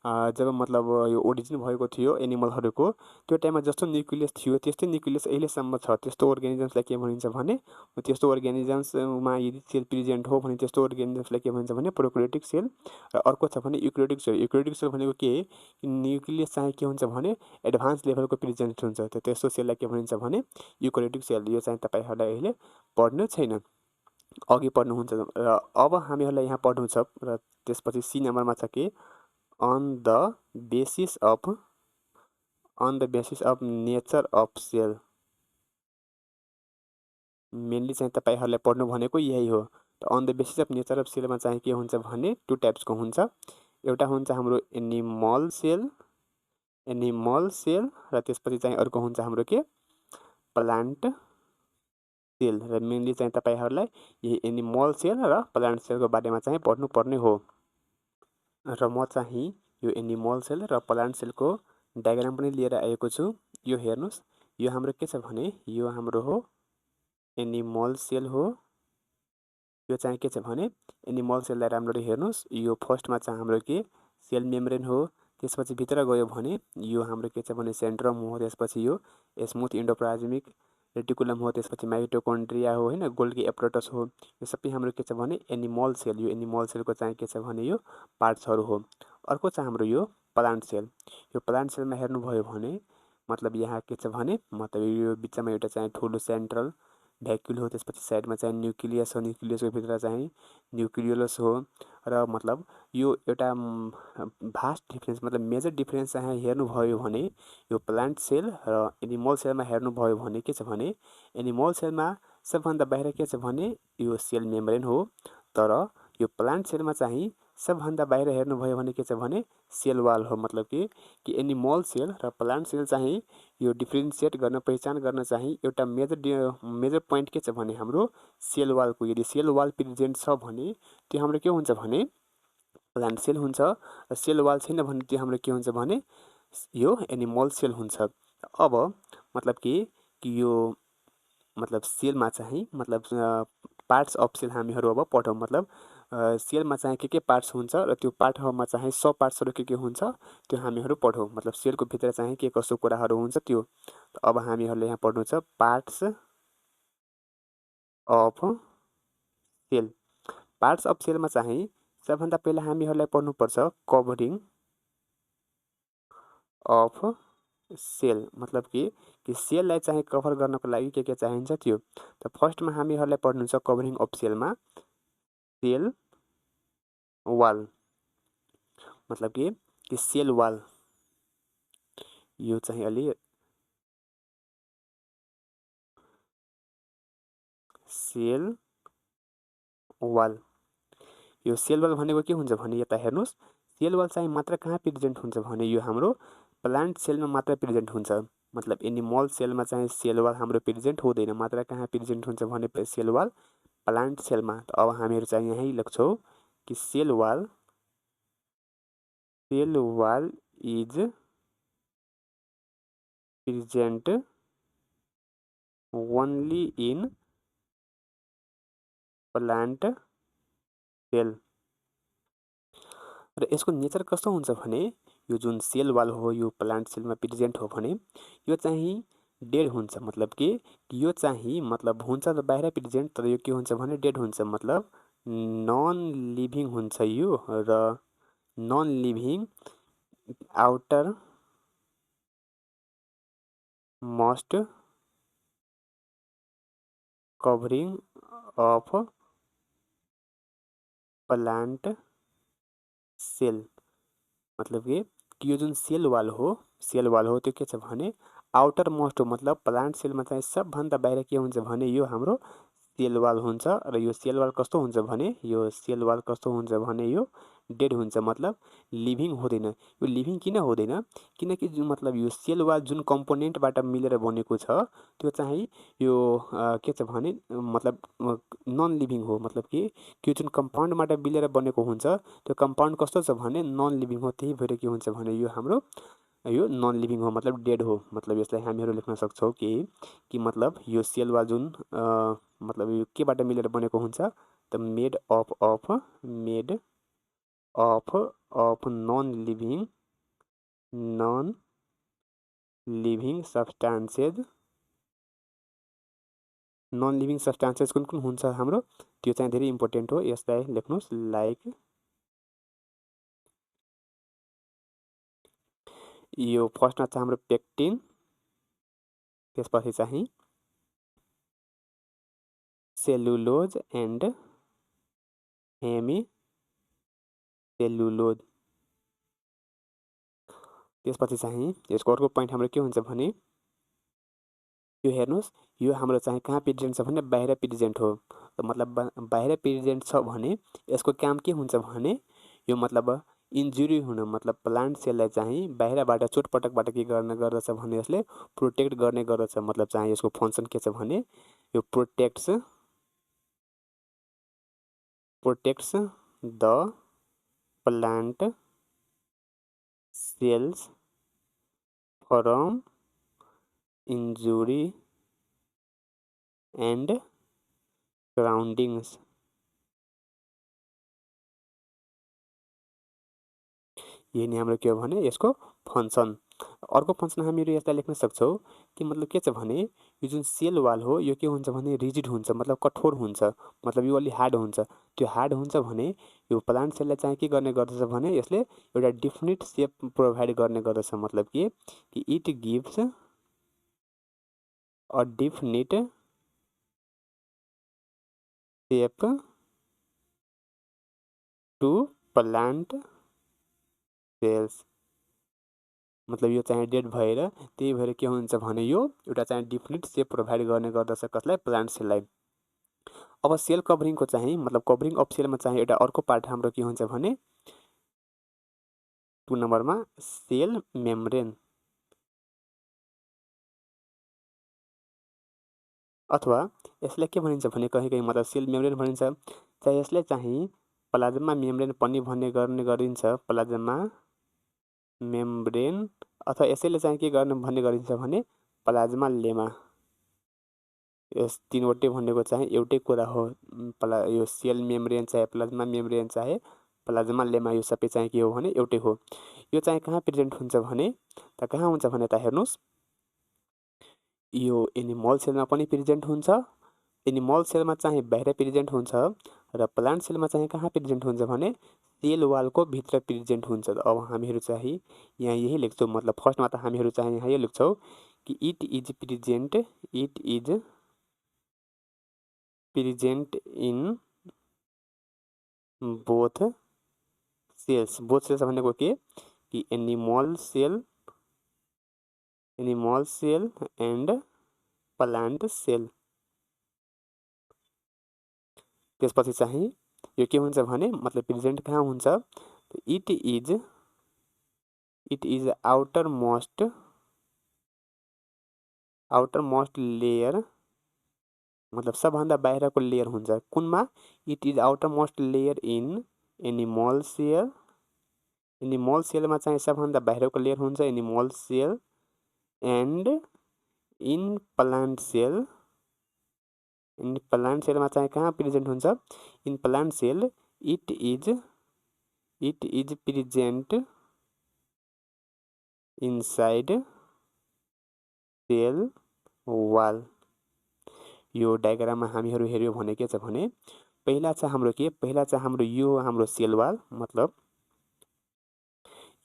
जब मतलब यो ओरिजिन भएको थियो एनिमलहरूको, त्यो टाइममा जस्तो न्युक्लियस थियो त्यस्तै न्युक्लियस अहिलेसम्म छ। त्यस्तो अर्गानिजम्सलाई के भनिन्छ भने त्यस्तो अर्गानिजम्समा यदि सेल प्रेजेन्ट हो भने त्यस्तो अर्गानिजम्सलाई के भनिन्छ भने प्रोकैरियोटिक सेल। र अर्को छ भने यूकैरियोटिक सेल। यूकैरियोटिक सेल भनेको के न्युक्लियस चाहिँ के हुन्छ भने एडभान्स लेभलको प्रेजेन्ट हुन्छ, त्यस्तो सेललाई के भनिन्छ भने यूकैरियोटिक सेल। यो चाहिँ तपाईहरुलाई अहिले पढ्नु छैन। अघि पढ्नुहुन्छ र अब हामीहरूलाई यहाँ पढ्नु छ र त्यसपछि सी नम्बरमा छ कि on the basis of nature of cell. Mainly चाहिँ तपाईँहरूलाई पढ्नु भनेको यही हो। त on the basis of nature of सेलमा चाहिँ के हुन्छ भने टु टाइप्सको हुन्छ। एउटा हुन्छ हाम्रो एनिमल सेल र त्यसपछि चाहिँ अर्को हुन्छ हाम्रो के प्लान्ट सेल। र मेनली चाहिँ तपाईँहरूलाई यही एनिमल सेल र प्लान्ट सेलको बारेमा चाहिँ पढ्नुपर्ने हो। र म चाहिँ यो एनिमल सेल र प्लान्ट सेलको डायग्राम पनि लिएर आएको छु। यो हेर्नुहोस्, यो हाम्रो के छ भने यो हाम्रो हो एनिमल सेल हो। यो चाहिँ के छ भने एनिमल सेललाई राम्ररी हेर्नुहोस्। यो फर्स्टमा चाहिँ हाम्रो के सेल मेम्ब्रेन हो। त्यसपछि भित्र गयो भने यो हाम्रो के छ भने सेन्ट्रम हो। त्यसपछि यो स्मुथ एन्डोप्लाज्मिक रेटिकुलम हो। त्यसपछि माइटोकोन्ड्रिया हो हैन, गोल्गी एप्रोटस हो। यो सबै हाम्रो के छ भने एनिमल सेल। यो एनिमल सेलको चाहिँ के छ भने यो पार्ट्सहरू हो। अर्को चाहिँ हाम्रो यो प्लान्ट सेल। यो प्लान्ट सेलमा हेर्नुभयो भने मतलब यहाँ के छ भने मतलब यो बिचमा एउटा चाहिँ ठुलो सेन्ट्रल भ्याक्युल हो। त्यसपछि साइडमा चाहिँ न्युक्लियस हो। न्युक्लियसको भित्र चाहिँ न्युक्लियोलस हो। र मतलब यो एउटा भास्ट डिफ्रेन्स मतलब मेजर डिफ्रेन्स चाहिँ हेर्नुभयो भने यो प्लान्ट सेल र एनिमल सेलमा हेर्नुभयो भने के छ भने एनिमल सेलमा सबभन्दा बाहिर के छ भने यो सेल मेम्ब्रेन हो। तर यो प्लान्ट सेलमा चाहिँ सबभन्दा बाहिर हेर्नुभयो भने के छ भने सेल वाल हो। मतलब कि एनिमल सेल र प्लान्ट सेल चाहिँ यो डिफ्रेन्सिएट गर्न पहिचान गर्न चाहिँ एउटा मेजर पोइन्ट के छ भने हाम्रो सेल वालको यदि सेल वाल प्रेजेन्ट छ भने त्यो हाम्रो के हुन्छ भने प्लान्ट सेल हुन्छ। र सेल वाल छैन भने त्यो हाम्रो के हुन्छ भने यो एनिमल सेल हुन्छ। अब मतलब कि यो मतलब सेलमा चाहिँ मतलब पार्ट्स अफ सेल हामीहरू अब पढौँ। मतलब सेलमा चाहिँ के पार्ट्स हुन्छ र त्यो पार्टमा चाहिँ सब पार्ट्सहरू के हुन्छ त्यो हामीहरू पढौँ। मतलब सेलको भित्र चाहिँ के कसो कुराहरू हुन्छ त्यो। अब हामीहरूले यहाँ पढ्नु छ parts of cell. Parts of सेलमा चाहिँ सबभन्दा पहिला हामीहरूलाई पढ्नुपर्छ कभरिङ अफ सेल। मतलब कि सेललाई चाहिँ कभर गर्नको लागि के चाहिन्छ त्यो। त फर्स्टमा हामीहरूलाई पढ्नु छ कभरिङ अफ सेलमा सेल वाल। मतलब कि सेल वाल यो चाहिँ अलि सेल वाल। यो सेल वाल भनेको के हुन्छ भने यता हेर्नुहोस्, सेल वाल चाहिँ मात्र कहाँ प्रेजेन्ट हुन्छ भने यो हाम्रो प्लान्ट सेलमा मात्र प्रेजेन्ट हुन्छ। मतलब एनिमल सेलमा चाहिँ सेल वाल हाम्रो प्रेजेन्ट हुँदैन। मात्र कहाँ प्रेजेन्ट हुन्छ भने सेल वाल प्लान्ट सेलमा। त अब हामीहरू चाहिँ यहीँ लेख्छौँ कि cell wall is present only in plant cell. र यसको नेचर कस्तो हुन्छ भने यो जुन सेल वाल हो यो प्लान्ट सेलमा प्रेजेन्ट हो भने यो चाहिँ डेड हुन्छ। मतलब कि यो चाहिँ मतलब हुन्छ त बाहिर प्रेजेन्ट, तर यो के हुन्छ भने डेड हुन्छ। मतलब नन लिभिङ हुन्छ यो। र non living outermost covering of plant cell. मतलब कि यो जुन सेल वाल हो त्यो के छ भने आउटर मोस्ट हो। मतलब प्लान्ट सेलमा चाहिँ सबभन्दा बाहिर के हुन्छ भने यो हाम्रो सेल वाल हुन्छ। र यो सेल वाल कस्तो हुन्छ भने यो डेड हुन्छ। मतलब लिभिङ हुँदैन। यो लिभिङ किन हुँदैन किनकि मतलब यो सेल वाल जुन कम्पोनेन्टबाट मिलेर बनेको छ त्यो चाहिँ यो के छ भने मतलब नन लिभिङ हो। मतलब कि त्यो जुन कम्पाउन्डबाट मिलेर बनेको हुन्छ त्यो कम्पाउन्ड कस्तो छ भने नन लिभिङ हो। त्यही भएर के हुन्छ भने यो हाम्रो यो नन लिभिङ हो। मतलब डेड हो। मतलब यसलाई हामीहरू लेख्न सक्छौँ कि मतलब यो सेल वाल जुन मतलब यो केबाट मिलेर बनेको हुन्छ त made of non living substances कुन कुन हुन्छ हाम्रो त्यो चाहिँ धेरै इम्पोर्टेन्ट हो। यसलाई लेख्नुहोस् लाइक यो फर्स्टमा चाहिँ हाम्रो पेक्टिन, त्यसपछि चाहिँ सेलुलोज एन्ड हेमी सेलुलोज। त्यसपछि चाहिँ यसको अर्को पोइन्ट हाम्रो के हुन्छ भने यो हेर्नुहोस्, यो हाम्रो चाहिँ कहाँ प्रेजेन्ट छ भने बाहिर प्रेजेन्ट हो। मतलब बाहिर प्रेजेन्ट छ भने यसको काम के हुन्छ भने यो मतलब इन्जुरी हुन मतलब प्लान्ट सेललाई चाहिँ बाहिरबाट चोटपटकबाट के गर्ने गर्दछ भने यसले प्रोटेक्ट गर्ने गर्दछ। मतलब चाहिँ यसको फङ्सन के छ भने यो protects the plant cells from injury and surroundings। यही नै हाम्रो के हो भने यसको फङ्सन। अर्को फङ्सन हामीहरू यसलाई लेख्न सक्छौँ कि मतलब के छ भने यो जुन सेल वाल हो यो के हुन्छ भने रिजिड हुन्छ, मतलब कठोर हुन्छ, मतलब यो अलि हार्ड हुन्छ। त्यो हार्ड हुन्छ भने यो प्लान्ट सेललाई चाहिँ के गर्ने गर्दछ भने यसले एउटा डिफिनिट सेप प्रोभाइड गर्ने गर्दछ। मतलब कि it gives a definite shape to plant cells। मतलब यो चाहिँ डेड भएर त्यही भएर के हुन्छ भने यो एउटा चाहिँ डिफिनिट सेप प्रोभाइड गर्ने गर्दछ कसलाई प्लान्ट सेललाई। अब सेल कभरिङको चाहिँ मतलब कभरिङ अफ सेलमा चाहिँ एउटा अर्को पार्ट हाम्रो के हुन्छ भने 2 नम्बरमा सेल मेम्ब्रेन अथवा यसलाई के भनिन्छ भने कहीँ कहीँ मतलब सेल मेम्ब्रेन भनिन्छ, चाहे यसलाई चाहिँ प्लाज्मा मेम्ब्रेन पनि भन्ने गर्ने गरिन्छ। प्लाज्मा मेम्ब्रेन अथवा यसैले चाहिँ के गर्ने भन्ने गरिन्छ भने प्लाज्मा लेमा। यस तीनवटै भनेको चाहिँ एउटै कुरा हो। यो सेल मेम्ब्रेन चाहे प्लाज्मा मेम्ब्रेन चाहे प्लाज्मा लेमा यो सबै चाहिँ के हो भने एउटै हो। यो चाहिँ कहाँ प्रेजेन्ट हुन्छ भने कहाँ हुन्छ भने त हेर्नुहोस्, यो एनिमल सेलमा पनि प्रेजेन्ट हुन्छ। एनिमल सेलमा चाहिँ बाहिर प्रेजेन्ट हुन्छ र प्लान्ट सेलमा चाहिँ कहाँ प्रेजेन्ट हुन्छ भने सेल वालको भित्र प्रेजेन्ट हुन्छ। अब हामीहरू चाहिँ यहाँ यही लेख्छौँ। मतलब फर्स्टमा त हामीहरू चाहिँ यहाँ यो लेख्छौँ कि it is present in both cells. Both cells भनेको के कि animal cell and plant cell. त्यसपछि चाहिँ यो के हुन्छ भने मतलब प्रेजेन्ट कहाँ हुन्छ, it is outermost layer. मतलब सबभन्दा बाहिरको लेयर हुन्छ कुनमा, it is outermost layer in animal cell. Animal सेलमा चाहिँ सबभन्दा बाहिरको लेयर हुन्छ animal cell and in plant cell. In plant सेलमा चाहिँ कहाँ प्रेजेन्ट हुन्छ, in plant cell it is present inside cell wall. यो डायग्राममा हामीहरू हेऱ्यौँ भने के छ भने पहिला चाहिँ हाम्रो यो हाम्रो सेल वाल। मतलब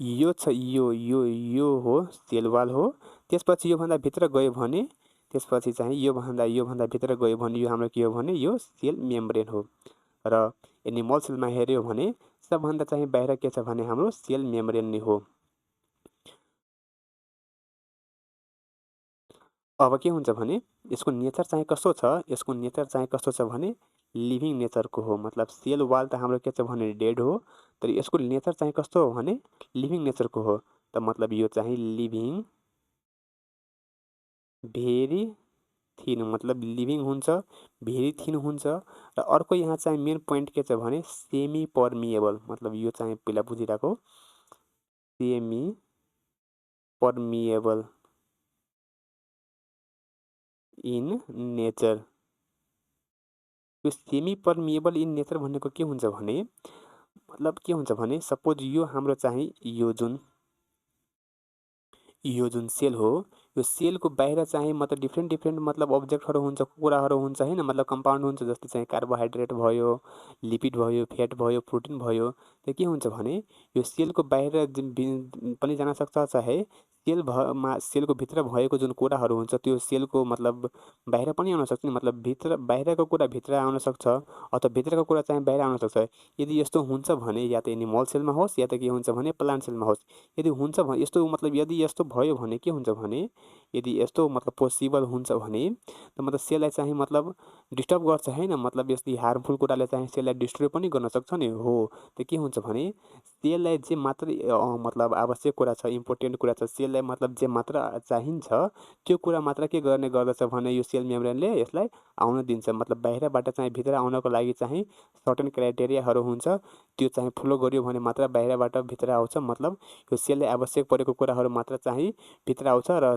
यो छ यो हो सेल वाल हो। त्यसपछि योभन्दा भित्र गयो भने त्यसपछि चाहिँ योभन्दा भित्र गयो भने यो हाम्रो के हो भने यो सेल मेम्ब्रेन हो। र एनिमल सेलमा हेऱ्यो भने सबभन्दा चाहिँ बाहिर के छ भने हाम्रो सेल मेम्ब्रेन नै हो। अब के हुन्छ भने यसको नेचर चाहिँ कस्तो छ, यसको नेचर चाहिँ कस्तो छ भने लिभिङ नेचरको हो। मतलब सेल वाल त हाम्रो के छ भने डेड हो, तर यसको नेचर चाहिँ कस्तो हो भने लिभिङ नेचरको हो। त मतलब यो चाहिँ लिभिङ भेरी थिन, मतलब लिभिङ हुन्छ, भेरी थिन हुन्छ। र अर्को यहाँ चाहिँ मेन पोइन्ट के छ भने सेमी पर्मिएबल। मतलब यो चाहिँ पहिला बुझिरहेको सेमी पर्मिएबल इन नेचर। यो सेमी पर्मिएबल इन नेचर भनेको के हुन्छ भने मतलब के हुन्छ भने सपोज यो हाम्रो चाहिँ यो जुन सेल हो, यो सेलको बाहिर चाहिँ मतलब डिफ्रेन्ट मतलब अब्जेक्टहरू हुन्छ, कुराहरू हुन्छ हैन। मतलब कम्पाउन्ड हुन्छ, जस्तै चाहिँ कार्बोहाइड्रेट भयो, लिपिड भयो, फ्याट भयो, प्रोटिन भयो। त्यो के हुन्छ भने यो सेलको बाहिर पनि जान सक्छ, चाहे सेलको भित्र भएको जुन कुराहरू हुन्छ त्यो सेलको मतलब बाहिर पनि आउन सक्छ नि, मतलब बाहिरको कुरा भित्र आउन सक्छ अथवा भित्रको कुरा चाहिँ बाहिर आउन सक्छ। यदि यस्तो हुन्छ भने या त एनिमल सेलमा होस् या त के हुन्छ भने प्लान्ट सेलमा होस्। यदि हुन्छ भने यस्तो मतलब यदि यस्तो भयो भने के हुन्छ भने यदि यस्तो मतलब पोसिबल हुन्छ भने त मतलब सेललाई चाहिँ मतलब डिस्टर्ब गर्छ हैन, मतलब यस्तै हार्मफुल कुराले चाहिँ सेललाई डिस्ट्रोय पनि गर्न सक्छ नि हो। त्यो के हुन्छ भने सेललाई जे मात्र मतलब आवश्यक कुरा छ, इम्पोर्टेन्ट कुरा छ, सेललाई मतलब जे मात्र चाहिन्छ त्यो कुरा मात्र के गर्ने गर्दछ भने यो सेल मेम्ब्रेनले यसलाई आउन दिन्छ। मतलब बाहिरबाट चाहिँ भित्र आउनको लागि चाहिँ सर्टेन क्राइटेरियाहरू हुन्छ, त्यो चाहिँ फलो गर्यो भने मात्र बाहिरबाट भित्र आउँछ। मतलब यो सेललाई आवश्यक परेको कुराहरू मात्र चाहिँ भित्र आउँछ र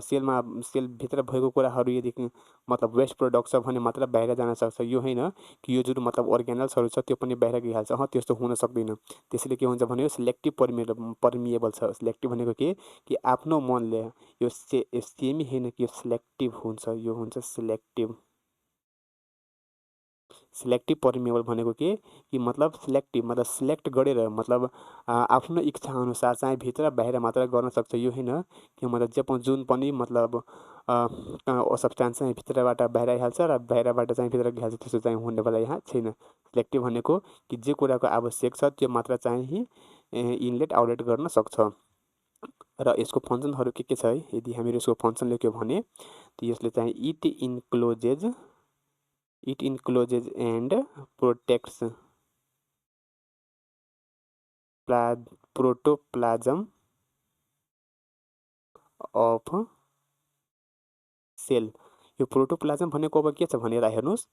सेलभित्र भएको कुराहरू यदि मतलब वेस्ट प्रोडक्ट छ भने मात्र बाहिर जान सक्छ। यो होइन कि यो जुन मतलब अर्गानल्सहरू छ त्यो पनि बाहिर गइहाल्छ, त्यस्तो हुन सक्दैन। त्यसैले के हुन्छ भने यो सिलेक्टिभ पर्मिएबल छ। सिलेक्टिभ भनेको के कि आफ्नो मनले यो सेमी होइन कि यो सिलेक्टिभ हुन्छ, यो हुन्छ सिलेक्टिभ। सिलेक्टिभ पर्मिएबल भनेको के कि मतलब सिलेक्टिभ मतलब सिलेक्ट गरेर मतलब आफ्नो इच्छा अनुसार चाहिँ भित्र बाहिर मात्र गर्न सक्छ। यो होइन कि मतलब जुन पनि मतलब सब्सटेन्स चाहिँ भित्रबाट बाहिर आइहाल्छ र बाहिरबाट चाहिँ भित्र गइहाल्छ, त्यस्तो चाहिँ हुनेवाला यहाँ छैन। सिलेक्टिभ भनेको कि जे कुराको आवश्यक छ त्यो मात्र चाहिँ इनलेट आउटलेट गर्न सक्छ। र यसको फङ्सनहरू के छ है, यदि हामीहरू यसको फङ्सन लेख्यो भने त यसले चाहिँ it encloses and protects protoplasm of cell. यो प्रोटोप्लाज्म भनेको अब के छ भनेर हेर्नुहोस्,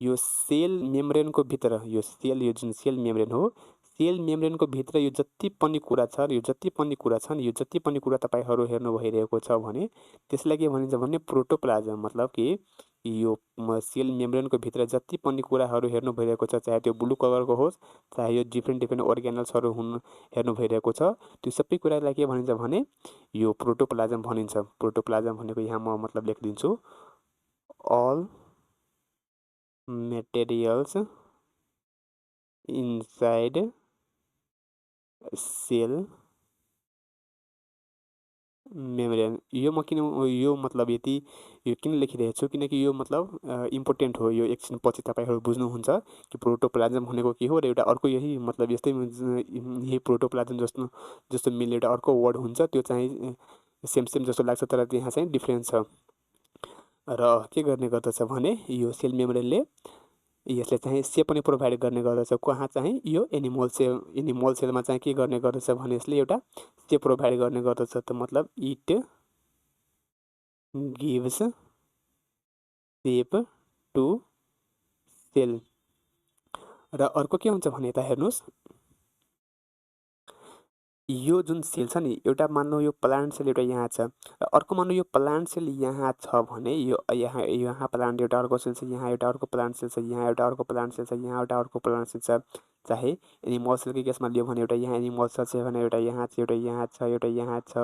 यो सेल मेम्ब्रेनको भित्र यो जुन सेल मेम्ब्रेन हो, सेल मेम्ब्रेनको भित्र यो जति पनि कुरा छ, यो जति पनि कुरा तपाईँहरू हेर्नु भइरहेको छ भने त्यसलाई के भनिन्छ भने प्रोटोप्लाज्म। मतलब कि यो सेल मेम्ब्रेनको भित्र जति पनि कुराहरू हेर्नु भइरहेको छ, चाहे त्यो ब्लू कलरको होस्, चाहे यो डिफ्रेन्ट अर्गानल्सहरू हेर्नु भइरहेको छ, त्यो सबै कुरालाई के भनिन्छ भने यो प्रोटोप्लाज्म भनिन्छ। प्रोटोप्लाज्म भनेको यहाँ म मतलब लेखिदिन्छु, all materials inside cell membrane. यो म किन यो मतलब यति यो किन लेखिरहेको छु किनकि यो मतलब इम्पोर्टेन्ट हो। यो एकछिन पछि तपाईँहरू बुझ्नुहुन्छ कि प्रोटोप्लाज्म भनेको के हो र एउटा अर्को यही मतलब यस्तै यही प्रोटोप्लाज्म जस्तो मिल्ने एउटा अर्को वर्ड हुन्छ, त्यो चाहिँ सेम जस्तो लाग्छ तर त्यहाँ चाहिँ डिफ्रेन्स छ। र के गर्ने गर्दछ भने यो सेल मेम्ब्रेनले यसले चाहिँ सेप पनि प्रोभाइड गर्ने गर्दछ। कहाँ चाहिँ यो एनिमल सेलमा चाहिँ के गर्ने गर्दछ भने यसले एउटा सेप प्रोभाइड गर्ने गर्दछ। त मतलब it gives shape to cell. र अर्को के हुन्छ भने यता हेर्नुहोस्, यो जुन सेल छ नि, एउटा मान्नु यो प्लान्ट सेल एउटा यहाँ छ र अर्को मान्नु यो प्लान्ट सेल यहाँ छ भने यो यहाँ प्लान्ट एउटा अर्को सेल छ, यहाँ एउटा अर्को प्लान्ट सेल छ, यहाँ एउटा अर्को प्लान्ट सेल छ, यहाँ एउटा अर्को प्लान्ट सेल छ। चाहे एनिमल सेलकै केसमा लियो भने एउटा यहाँ एनिमल सेल छ भने एउटा यहाँ छ, एउटा यहाँ छ, एउटा यहाँ छ,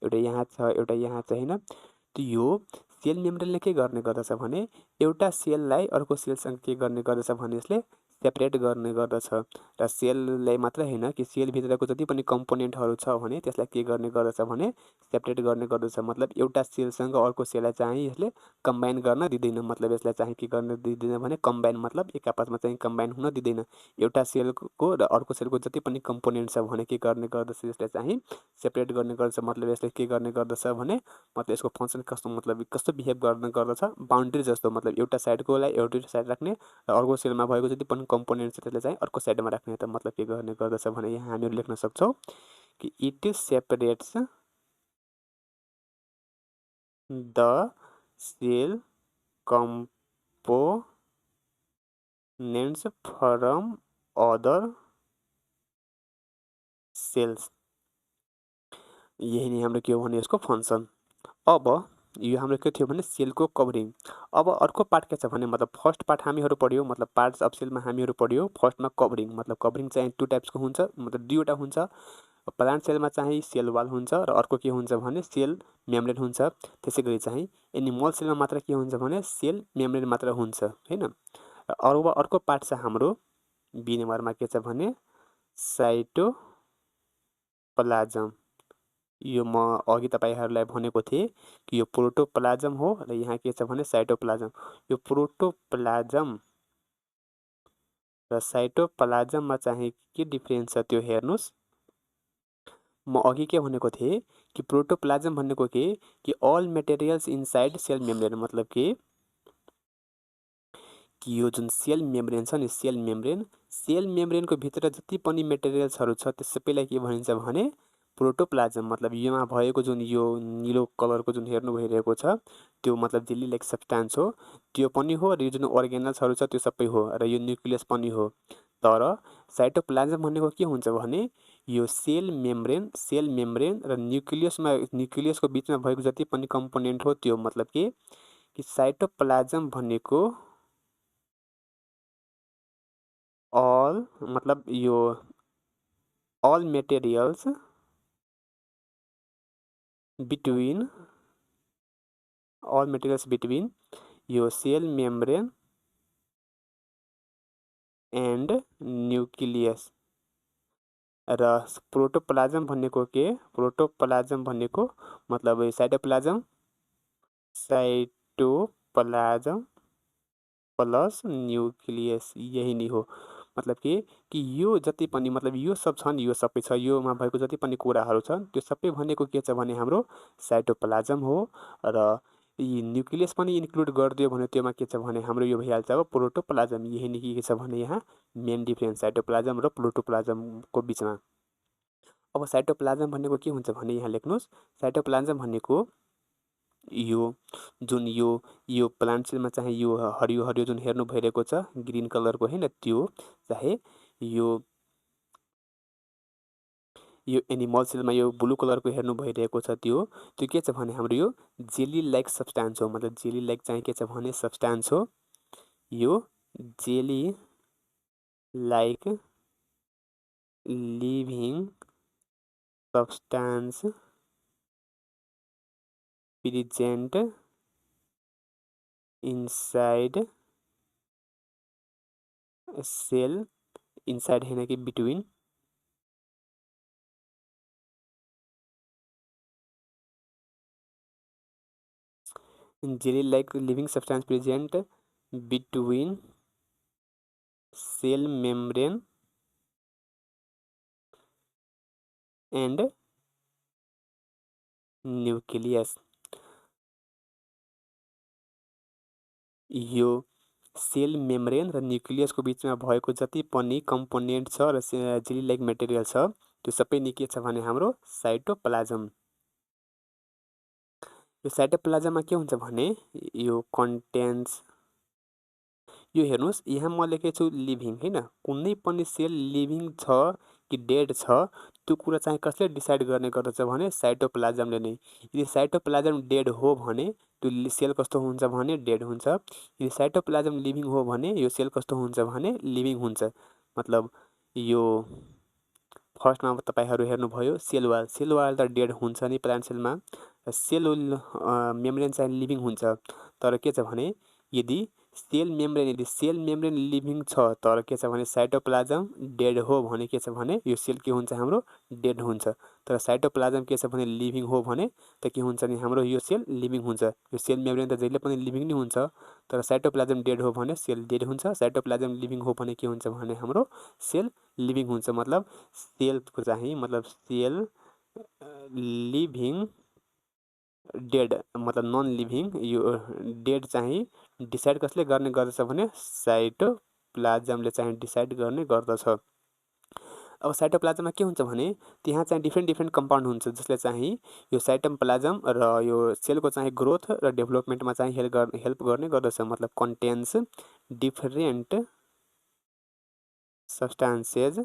एउटा यहाँ छ, एउटा यहाँ छ होइन। त यो सेल मेम्ब्रेनले के गर्ने गर्दछ भने एउटा सेललाई अर्को सेलसँग के गर्ने गर्दछ भने यसले सेपरेट गर्ने गर्दछ। र सेललाई मात्र होइन कि सेलभित्रको जति पनि कम्पोनेन्टहरू छ भने त्यसलाई के गर्ने गर्दछ भने सेपरेट गर्ने गर्दछ। मतलब एउटा सेलसँग अर्को सेललाई चाहिँ यसले कम्बाइन गर्न दिँदैन। मतलब यसलाई चाहिँ के गर्न दिँदैन भने कम्बाइन मतलब एक आपसमा चाहिँ कम्बाइन हुन दिँदैन। एउटा सेलको र अर्को सेलको जति पनि कम्पोनेन्ट छ भने के गर्ने गर्दछ यसलाई चाहिँ सेपरेट गर्ने गर्दछ। मतलब यसले के गर्ने गर्दछ भने मतलब यसको फङ्सन कस्तो बिहेभ गर्ने गर्दछ, बााउन्ड्री जस्तो। मतलब एउटा साइडकोलाई एउटा साइड राख्ने र अर्को सेलमा भएको जति पनि कम्पोनेन्ट छ त्यसलाई चाहिँ अर्को साइडमा राख्ने। त मतलब के गर्ने गर्दछ भने यहाँ हामीहरू लेख्न सक्छौँ कि it separates the cell components from other cells. यही नै हाम्रो के हो भने यसको फङ्सन। अब यो हाम्रो के थियो भने सेलको कभरिङ। अब अर्को पार्ट के छ भने मतलब फर्स्ट पार्ट हामीहरू पढ्यो, मतलब पार्ट्स अफ सेलमा हामीहरू पढ्यो फर्स्टमा कभरिङ। मतलब कभरिङ चाहिँ 2 टाइप्सको हुन्छ, मतलब 2वटा हुन्छ। प्लान्ट सेलमा चाहिँ सेल वाल हुन्छ र अर्को के हुन्छ भने सेल मेम्ब्रेन हुन्छ। त्यसै गरी चाहिँ एनिमल सेलमा मात्र के हुन्छ भने सेल मेम्ब्रेन मात्र हुन्छ हैन। र अर्को पार्ट छ हाम्रो बी नम्बरमा के छ भने साइटोप्लाज्म। यो म अघि तपाईहरुलाई भनेको थिएँ कि यो प्रोटोप्लाज्म हो र यहाँ के छ भने साइटोप्लाज्म। यो प्रोटोप्लाज्म र साइटोप्लाज्ममा चाहिँ के डिफरेन्स छ त्यो हेर्नुस्। म अघि के भनेको थिएँ कि प्रोटोप्लाज्म भनेको के कि all materials inside cell membrane, मतलब कि यो जुन सेल मेम्ब्रेन छ नि, सेल मेम्ब्रेनको भित्र जति पनि मेटेरियल्सहरू छ त्यो सबैलाई के भनिन्छ भने प्रोटोप्लाज्म। मतलब योमा भएको जुन यो नीलो कलरको जुन हेर्नु भइरहेको छ त्यो मतलब जेली लाइक सब्स्टान्स हो, त्यो पनि हो। र यो जुन अर्गेनल्सहरू छ त्यो सबै हो, र यो न्युक्लियस पनि हो। तर साइटोप्लाज्म भनेको के हुन्छ भने यो सेल मेम्ब्रेन र न्युक्लियसको बिचमा भएको जति पनि कम्पोनेन्ट हो त्यो। मतलब कि साइटोप्लाज्म भनेको अल मतलब यो अल मेटेरियल्स बिट्विन यो सेल मेम्ब्रेन एन्ड न्युक्लियस। र प्रोटोप्लाज्म भनेको के, प्रोटोप्लाज्म भनेको मतलब साइटोप्लाज्म प्लस न्युक्लियस यही नै हो। मतलब कि यो जति पनि मतलब यो सब छ नि, यो सबै छ, योमा भएको जति पनि कुराहरू छ त्यो सबै भनेको के छ भने हाम्रो साइटोप्लाज्म हो। र यी न्युक्लियस पनि इन्क्लुड गरिदियो भने त्योमा के छ भने हाम्रो यो भइहाल्छ अब प्रोटोप्लाज्म। यही नै के छ भने यहाँ मेन डिफरेन्स साइटोप्लाज्म र प्रोटोप्लाज्मको बिचमा। अब साइटोप्लाज्म भनेको के हुन्छ भने यहाँ लेख्नुहोस्। साइटोप्लाज्म भनेको यो जुन यो प्लान्ट सेलमा चाहिँ यो हरियो हरियो जुन हेर्नु भइरहेको छ ग्रीन कलरको हैन, त्यो चाहे यो एनिमल सेलमा यो ब्लू कलरको हेर्नु भइरहेको छ त्यो के छ भने हाम्रो यो जेली लाइक सब्स्टान्स हो। मतलब जेली लाइक चाहिँ के छ भने सब्स्टान्स हो। यो jelly like living substance present inside cell, inside है ना कि between jelly like living substance present between cell membrane and nucleus। यो सेल मेम्ब्रेन र न्युक्लियसको बिचमा भएको जति पनि कम्पोनेन्ट छ र जेली लाइक मेटेरियल छ त्यो सबै नै के छ भने हाम्रो साइटोप्लाज्म। यो साइटोप्लाज्ममा के हुन्छ भने यो कन्टेन्ट्स, यो हेर्नुहोस् यहाँ म लेखेको छु लिभिङ हैन, कुनै पनि सेल लिभिङ छ कि डेड छ त्यो कुरा चाहिँ कसले डिसाइड गर्ने गर्दछ भने साइटोप्लाज्मले नै। यदि साइटोप्लाज्म डेड हो भने त्यो सेल कस्तो हुन्छ भने डेड हुन्छ। यदि साइटोप्लाज्म लिभिङ हो भने यो सेल कस्तो हुन्छ भने लिभिङ हुन्छ। मतलब यो फर्स्टमा तपाईहरु हेर्नुभयो सेल वाल त डेड हुन्छ नि प्लान्ट सेलमा, सेल मेम्ब्रेन चाहिँ लिभिङ हुन्छ। तर के छ भने यदि सेल मेम्ब्रेन लिभिङ छ तर के छ भने साइटोप्लाज्म डेड हो भने के छ भने यो सेल के हुन्छ हाम्रो डेड हुन्छ। तर साइटोप्लाज्म के छ भने लिभिङ हो भने त के हुन्छ नि हाम्रो यो सेल लिभिङ हुन्छ। यो सेल मेम्ब्रेन त जहिले पनि लिभिङ नै हुन्छ। तर साइटोप्लाज्म डेड हो भने सेल डेड हुन्छ, साइटोप्लाज्म लिभिङ हो भने के हुन्छ भने हाम्रो सेल लिभिङ हुन्छ। मतलब सेलको चाहिँ मतलब सेल लिभिङ डेड मतलब नन लिभिङ यो डेड चाहिँ डिसाइड कसले गर्ने गर्दछ भने साइटोप्लाज्मले चाहिँ डिसाइड गर्ने गर्दछ। अब साइटोप्लाज्ममा के हुन्छ भने त्यहाँ चाहिँ डिफ्रेन्ट कम्पाउन्ड हुन्छ जसले चाहिँ यो साइटोप्लाज्म र यो सेलको चाहिँ ग्रोथ र डेभलपमेन्टमा चाहिँ हेल्प गर्ने गर्दछ। मतलब कन्टेन्स डिफ्रेन्ट सब्स्टान्सेस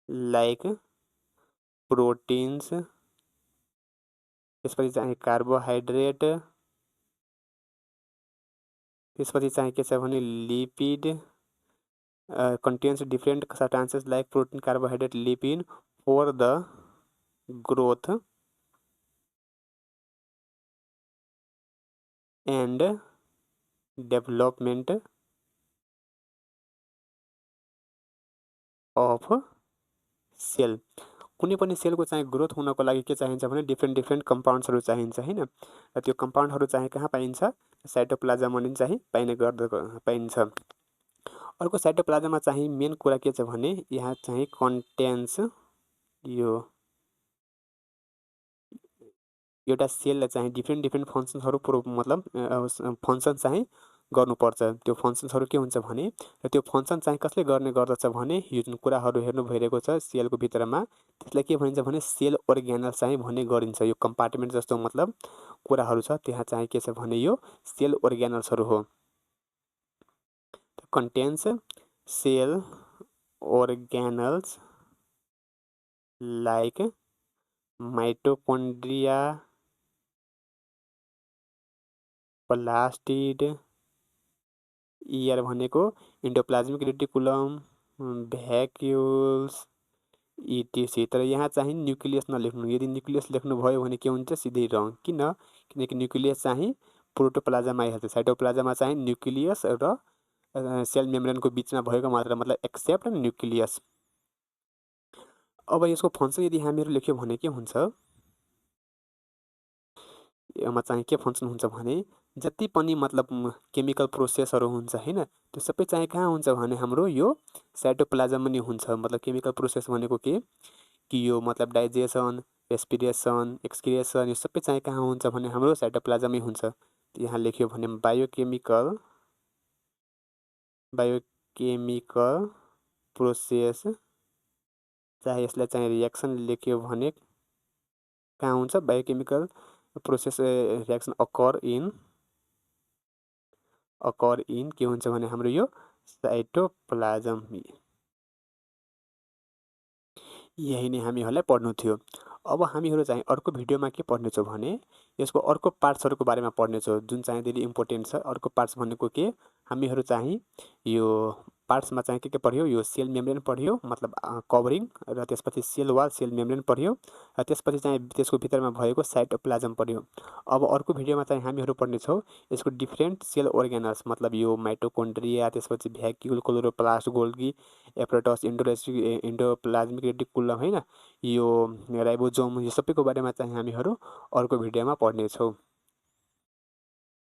लाइक प्रोटिन्स, त्यसपछि चाहिँ कार्बोहाइड्रेट, त्यसपछि चाहिँ के छ भने lipid, contains different substances like protein, carbohydrate, lipid for the growth and development of cell. कुनै पनि सेलको चाहिँ ग्रोथ हुनको लागि के चाहिन्छ भने डिफ्रेन्ट कम्पाउन्ड्सहरू चाहिन्छ हैन। र त्यो कम्पाउन्डहरू चाहिँ कहाँ पाइन्छ? साइटोप्लाज्ममा नि चाहिँ पाइन्छ। अर्को साइटोप्लाज्ममा चाहिँ मेन कुरा के छ भने यहाँ चाहिँ कन्टेन्स यो एउटा सेलले चाहिँ डिफ्रेन्ट फङ्सन्सहरू मतलब फङ्सन चाहिँ गर्नुपर्छ। त्यो फङ्सन्सहरू के हुन्छ भने र त्यो फङ्सन चाहिँ कसले गर्ने गर्दछ भने यो जुन कुराहरू हेर्नु भइरहेको छ सेलको भित्रमा त्यसलाई के भनिन्छ भने सेल अर्गानल चाहिँ भन्ने गरिन्छ। यो कम्पार्टमेन्ट जस्तो मतलब कुराहरू छ त्यहाँ चाहिँ के छ भने यो सेल अर्गानल्सहरू हो। Contains cell organelles like mitochondria, plastid, भनेको एन्डोप्लाज्मिक रेटिकुलम, भ्याक्युल्स इटिसी। तर यहाँ चाहिँ न्युक्लियस नलेख्नु। यदि न्युक्लियस लेख्नुभयो भने के हुन्छ? सिधै रङ। किन? किनकि न्युक्लियस चाहिँ प्रोटोप्लाज्ममा आइहाल्छ। साइटोप्लाज्ममा चाहिँ न्युक्लियस र सेल मेम्ब्रेनको बिचमा भएको मात्र मतलब एक्सेप्ट न्युक्लियस। अब यसको फङ्सन यदि हामीहरू लेख्यो भने के हुन्छ? यसमा चाहिँ के फङ्सन हुन्छ भने जति पनि मतलब केमिकल प्रोसेसहरू हुन्छ हैन, त्यो सबै चाहिँ कहाँ हुन्छ भने हाम्रो यो साइटोप्लाज्ममा नि हुन्छ। मतलब केमिकल प्रोसेस भनेको के कि यो मतलब डाइजेसन, रेस्पिरेसन, एक्सक्रिएसन यो सबै चाहिँ कहाँ हुन्छ भने हाम्रो साइटोप्लाज्ममै हुन्छ। यहाँ लेख्यो भने बायोकेमिकल प्रोसेस चाहे यसलाई चाहिँ रिएक्सन लेख्यो भने कहाँ हुन्छ? Biochemical process reaction occur in के हुन्छ भने हाम्रो यो साइटोप्लाज्म। यही नै हामीहरूलाई पढ्नु थियो। अब हामीहरू चाहिँ अर्को भिडियोमा के पढ्नेछौँ भने यसको अर्को पार्ट्सहरूको बारेमा पढ्नेछौँ जुन चाहिँ धेरै इम्पोर्टेन्ट छ। अर्को पार्ट्स भनेको के हामीहरू चाहिँ यो पार्ट्समा चाहिँ के पढ्यो? यो सेल मेम्ब्रेन पढ्यो मतलब कभरिङ, र त्यसपछि सेल वाल सेल मेम्ब्रेन पढ्यो, र त्यसपछि चाहिँ त्यसको भित्रमा भएको साइटोप्लाज्म पढ्यो। अब अर्को भिडियोमा चाहिँ हामीहरू पढ्नेछौँ यसको डिफ्रेन्ट सेल अर्गानल्स मतलब यो माइटोकोन्ड्रिया, त्यसपछि vacuole, chloroplast, Golgi apparatus, endoplasmic reticulum हैन, यो राइबोसोम, यो सबैको बारेमा चाहिँ हामीहरू अर्को भिडियोमा पढ्नेछौँ।